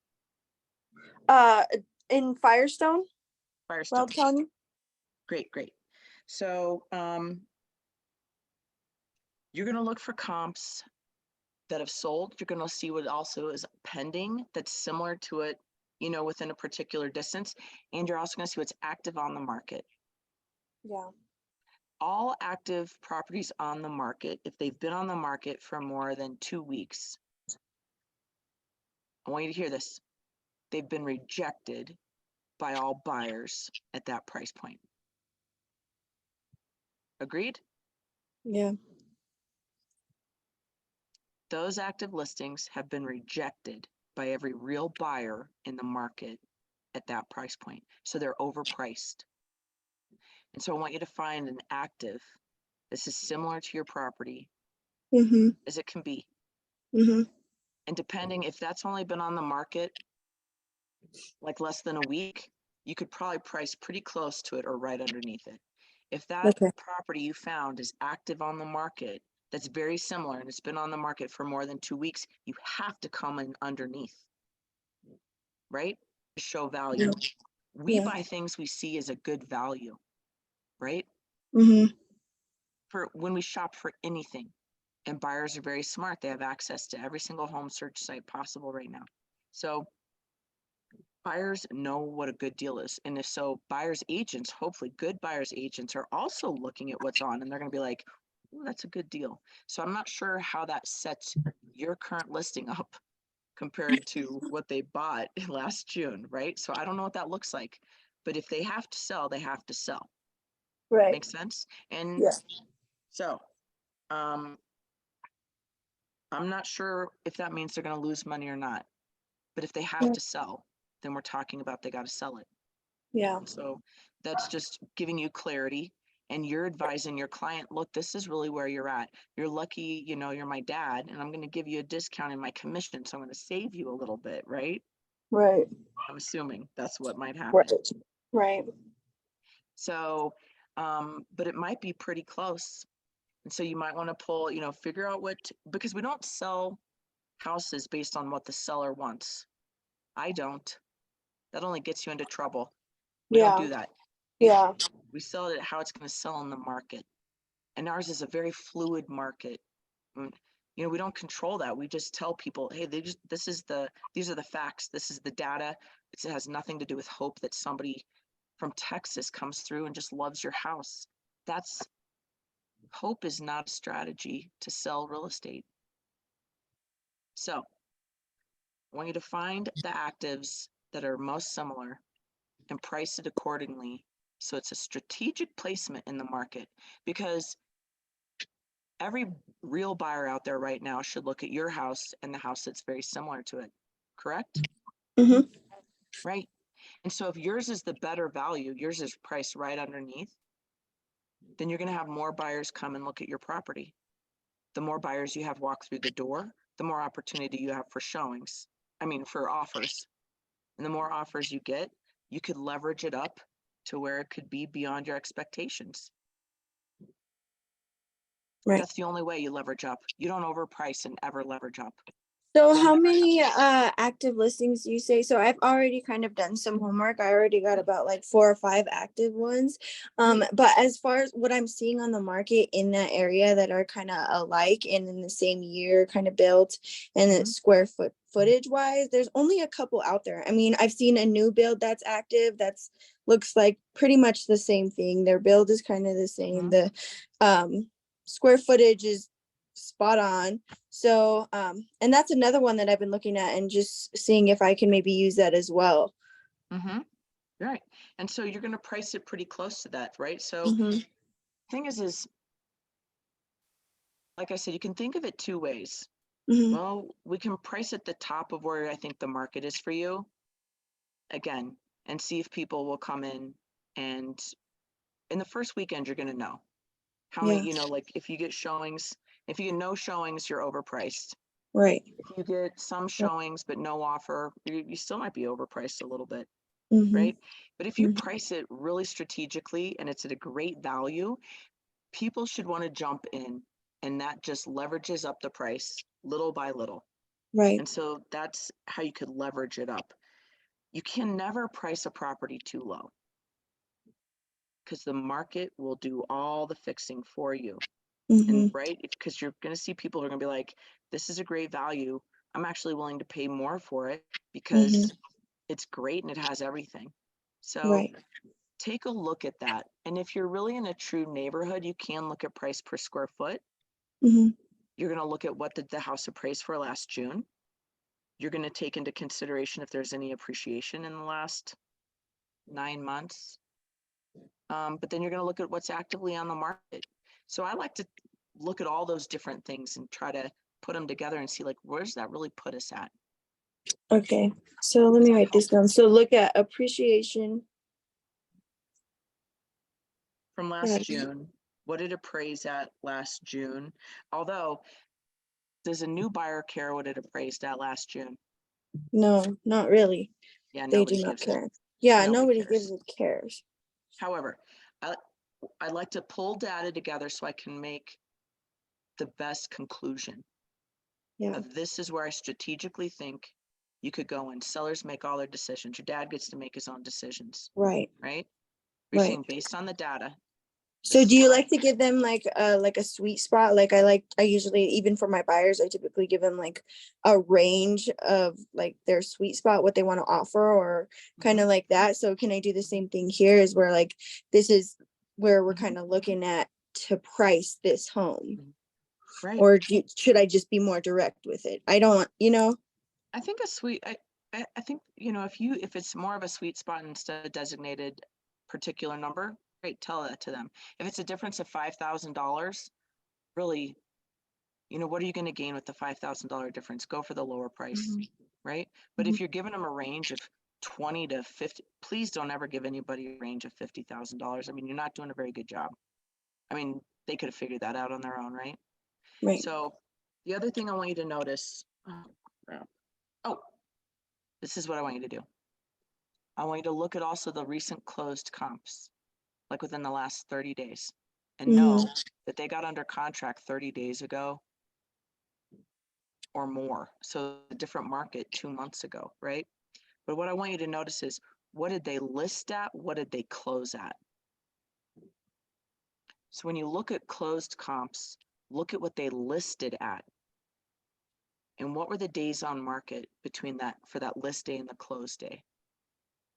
In Firestone, Firestone. Weld County. Great. So you're going to look for comps that have sold. You're going to see what also is pending that's similar to it, within a particular distance. And you're also going to see what's active on the market. Yeah. All active properties on the market, if they've been on the market for more than 2 weeks, I want you to hear this. They've been rejected by all buyers at that price point. Agreed? Yeah. Those active listings have been rejected by every real buyer in the market at that price point. So they're overpriced. And so I want you to find an active. This is similar to your property Mm-hmm. as it can be. Mm-hmm. And depending if that's only been on the market like less than a week, you could probably price pretty close to it or right underneath it. If that Okay. property you found is active on the market, that's very similar, and it's been on the market for more than 2 weeks, you have to come in underneath, right? To show value. We Yeah. buy things we see as a good value, right? Mm-hmm. For when we shop for anything. And buyers are very smart. They have access to every single home search site possible right now. So buyers know what a good deal is. And if so, buyers agents, hopefully good buyers agents are also looking at what's on and they're going to be like, "Ooh, that's a good deal." So I'm not sure how that sets your current listing up compared to what they bought last June, right? So I don't know what that looks like. But if they have to sell, they have to sell. Right. Makes sense? And Yeah. so I'm not sure if that means they're going to lose money or not. But if they have Yeah. to sell, then we're talking about they got to sell it. Yeah. So that's just giving you clarity, and you're advising your client, look, this is really where you're at. You're lucky, you know, you're my dad, and I'm going to give you a discount in my commission. So I'm going to save you a little bit, right? Right. I'm assuming that's what might happen. Right. Right. So, but it might be pretty close. And so you might want to pull, you know, figure out because we don't sell houses based on what the seller wants. I don't. That only gets you into trouble. We don't Yeah. do that. Yeah. We sell it at how it's going to sell in the market. And ours is a very fluid market. You know, we don't control that. We just tell people, hey, these are the facts. This is the data. It has nothing to do with hope that somebody from Texas comes through and just loves your house. Hope is not a strategy to sell real estate. So I want you to find the actives that are most similar and price it accordingly. So it's a strategic placement in the market, because every real buyer out there right now should look at your house and the house that's very similar to it. Correct? Mm-hmm. Right. And so if yours is the better value, yours is priced right underneath, then you're going to have more buyers come and look at your property. The more buyers you have walk through the door, the more opportunity you have for showings. For offers. And the more offers you get, you could leverage it up to where it could be beyond your expectations. Right. That's the only way you leverage up. You don't overprice and ever leverage up. So how many active listings do you say? So I've already kind of done some homework. I already got about like 4 or 5 active ones. But as far as what I'm seeing on the market in that area that are kind of alike and in the same year kind of built, and Mhm. it's footage wise, there's only a couple out there. I mean, I've seen a new build that's active that's looks like pretty much the same thing. Their build is kind of the same. The square footage is spot on. So, and that's another one that I've been looking at and just seeing if I can maybe use that as well. Mm-hmm. Right. And so you're going to price it pretty close to that, right? So Mhm. thing is, like I said, you can think of it 2 ways. Mhm. Well, we can price at the top of where I think the market is for you again, and see if people will come and in the first weekend, you're going to know how many, Yeah. like if you get showings, if you get no showings, you're overpriced. Right. If you get some showings, but no offer, you still might be overpriced a little bit. Mhm. Right? But if you Mhm. price it really strategically and it's at a great value, people should want to jump in, and that just leverages up the price little by little. Right. And so that's how you could leverage it up. You can never price a property too low, because the market will do all the fixing for you. And Mhm. right, because you're going to see people who are going to be like, this is a great value. I'm actually willing to pay more for it because it's great and it has everything. So Right. take a look at that. And if you're really in a true neighborhood, you can look at price per square foot. Mhm. You're going to look at what did the house appraise for last June. You're going to take into consideration if there's any appreciation in the last 9 months. But then you're going to look at what's actively on the market. So I like to look at all those different things and try to put them together and see, like, where does that really put us at? Okay. So let me write this down. So look at appreciation. From last June, what did it appraise at last June? Although, does a new buyer care what it appraised at last June? No, not really. Yeah, They nobody do not gives it. care. Yeah, Nobody nobody gives cares. it cares. However, I like to pull data together so I can make the best conclusion Yeah. of this is where I strategically think you could go in, sellers make all their decisions. Your dad gets to make his own decisions, Right. right? You're Right. saying based on the data. So this do is you what- like to give them like a sweet spot? Like I usually, even for my buyers, I typically give them like a range of like their sweet spot, what they want to offer, or kind of like that. So can I do the same thing here, is where like this is where we're Mhm. kind of looking at to price this home? Right. Or should I just be more direct with it? I don't, I think a sweet, I think, if it's more of a sweet spot instead of designated particular number, great, tell that to them. If it's a difference of $5,000, really, what are you going to gain with the $5,000 difference? Go for the lower price, right? But if you're giving them a range of 20 to 50, please don't ever give anybody a range of $50,000. I mean, you're not doing a very good job. I mean, they could have figured that out on their own, right? right. So the other thing I want you to notice, this is what I want you to do. I want you to look at also the recent closed comps, like within the last 30 days, and know that they got under contract 30 days ago or more. So a different market 2 months ago, right? But what I want you to notice is, what did they list at? What did they close at? So when you look at closed comps, look at what they listed at. And what were the days on market between that, for that list day and the close day?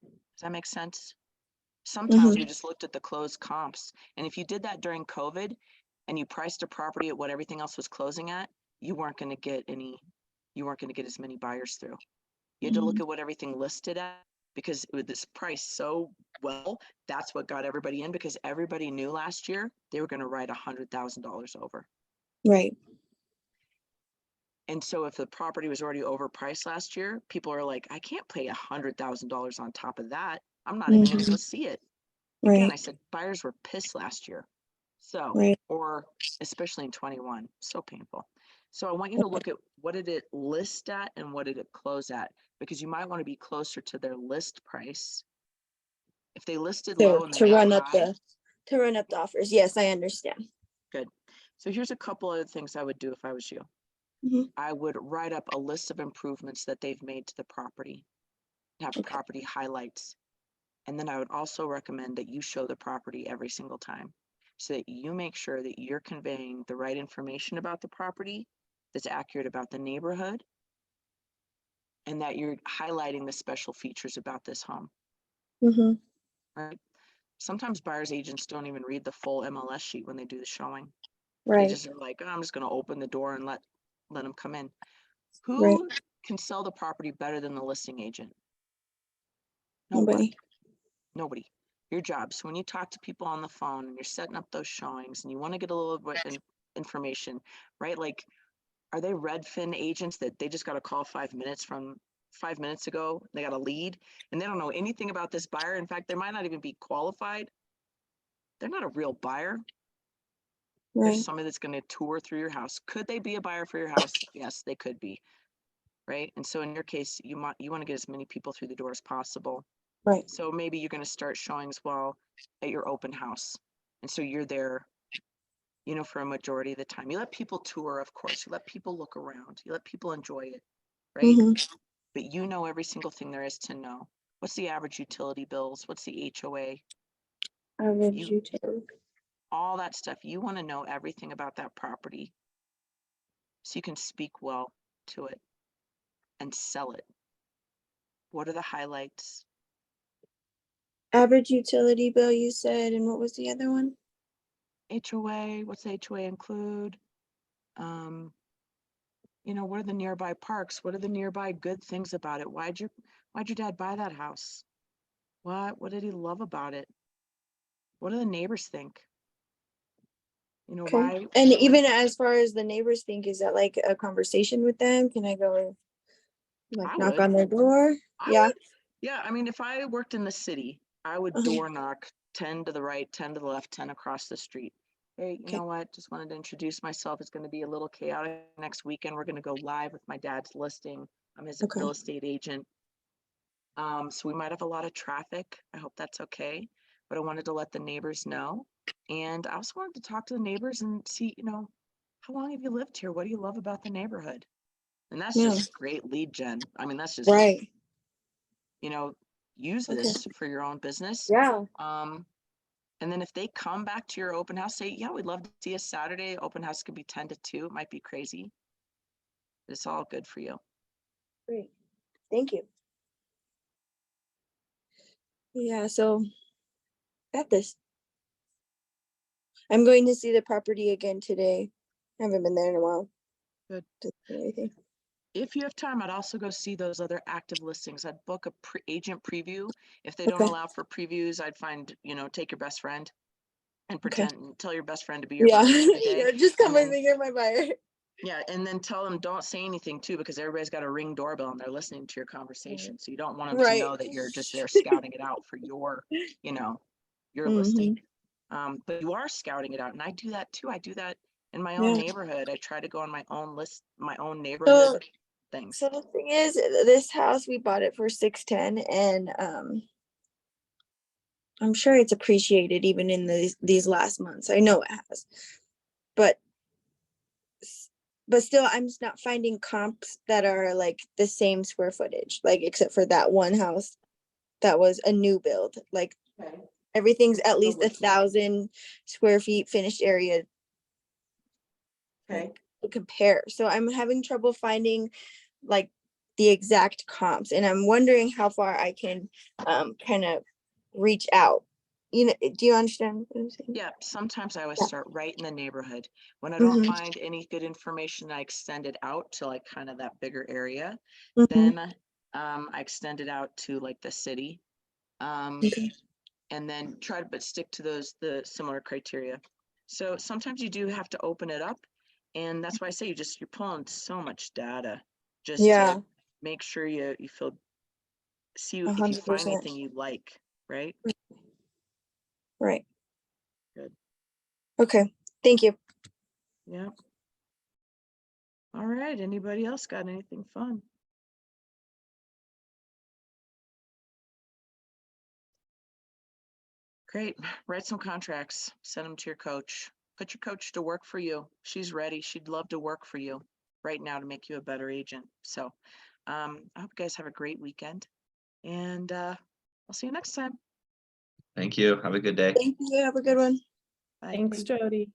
Does that make sense? Sometimes we just looked at the closed comps. And if you did that during COVID and you priced a property at what everything else was closing at, you weren't going to get as many buyers through. You had to look at what everything listed at, because with this price so well, that's what got everybody in, because everybody knew last year they were going to write $100,000 over. Right. And so if the property was already overpriced last year, people are like, I can't pay $100,000 on top of that. I'm not even going to go see it. Again, Right. I said buyers were pissed last year. So, Right. or especially in 21, so painful. So I want you to look at what did it list at and what did it close at, because you might want to be closer to their list price. If they listed low and To they got run up high, the offers. Yes, I understand. good. So here's a couple other things I would do if I was you. Mhm. I would write up a list of improvements that they've made to the property, have property highlights. And then I would also recommend that you show the property every single time, so that you make sure that you're conveying the right information about the property that's accurate about the neighborhood, and that you're highlighting the special features about this home, Mhm. right? Sometimes buyers agents don't even read the full MLS sheet when they do the showing. They Right. just are like, oh, I'm just going to open the door and let them come in. Right. Who can sell the property better than the listing agent? Nobody. Nobody. Your job. So when you talk to people on the phone and you're setting up those showings and you want to get a little bit information, right? Like, are they Redfin agents that they just got a call 5 minutes ago? They got a lead and they don't know anything about this buyer. In fact, they might not even be qualified. They're not a real buyer. They're Right. somebody that's going to tour through your house. Could they be a buyer for your house? Yes, they could be. Right. And so in your case, you want to get as many people through the door as possible. Right. So maybe you're going to start showing as well at your open house. And so you're there, for a majority of the time. You let people tour, of course. You let people look around. You let people enjoy it, right? Mhm. But you know every single thing there is to know. What's the average utility bills? What's the HOA? Average You- utility. All that stuff. You want to know everything about that property so you can speak well to it and sell it. What are the highlights? Average utility bill, you said, and what was the other one? HOA, what's the HOA include? What are the nearby parks? What are the nearby good things about it? Why'd your dad buy that house? What did he love about it? What do the neighbors think? Okay. Why? And even as far as the neighbors think, is that like a conversation with them? Can I go like I knock would. on their door? I Yeah. would. Yeah, I mean, if I worked in the city, I would door knock 10 to the right, 10 to the left, 10 across the street. Hey, you know what? Just wanted to introduce myself. It's going to be a little chaotic next weekend. We're going to go live with my dad's listing. I'm his Okay. real estate agent. So we might have a lot of traffic. I hope that's okay. But I wanted to let the neighbors know. And I also wanted to talk to the neighbors and see, how long have you lived here? What do you love about the neighborhood? And that's Yeah. just great lead gen. I mean, that's just, Right. you know, use Okay. this for your own business. Yeah. And then if they come back to your open house, say, yeah, we'd love to see a Saturday. Open house could be 10 to 2. It might be crazy. It's all good for you. Great. Thank you. Yeah, so got this. I'm going to see the property again today. I haven't been there in a while. Good. To see anything. If you have time, I'd also go see those other active listings. I'd book a agent preview. If they don't Okay. allow for previews, I'd find, take your best friend and Okay. pretend and tell your best friend to be your Yeah, buyer for the day. yeah, just come and with then- me, you're my buyer. Yeah, and then tell them don't say anything too, because everybody's got a Ring doorbell and they're listening to your conversation. So you don't want them to Right. know that you're just there scouting it out for your listing. But you are scouting it out, and I do that too. I do that in my own Yeah. neighborhood. I try to go on my own list, my own neighborhood things. So the thing is, this house, we bought it for 610, and I'm sure it's appreciated even in these last months. I know it has, but still, I'm just not finding comps that are like the same square footage, like except for that one house that was a new build. Like everything's at least 1,000 square feet finished area Okay. to compare. So I'm having trouble finding like the exact comps, and I'm wondering how far I can kind of reach out. Do you understand what I'm saying? Yeah, sometimes I always Yeah. start right in the neighborhood. When I don't Mhm. find any good information, I extend it out to like kind of that bigger area. Mhm. Then I extend it out to like the city. Okay. And then try to stick to the similar criteria. So sometimes you do have to open it up, and that's why I say you're pulling so much data just Yeah. to make sure you see if you find 100%. anything you like, right? Right. Good. Okay. Thank you. Yeah. All right. Anybody else got anything fun? Great. Write some contracts, send them to your coach. Put your coach to work for you. She's ready. She'd love to work for you right now to make you a better agent. So I hope you guys have a great weekend, and I'll see you next time. Thank you. Have a good day. Thank you. Have a good one. Bye. Thanks, Jody.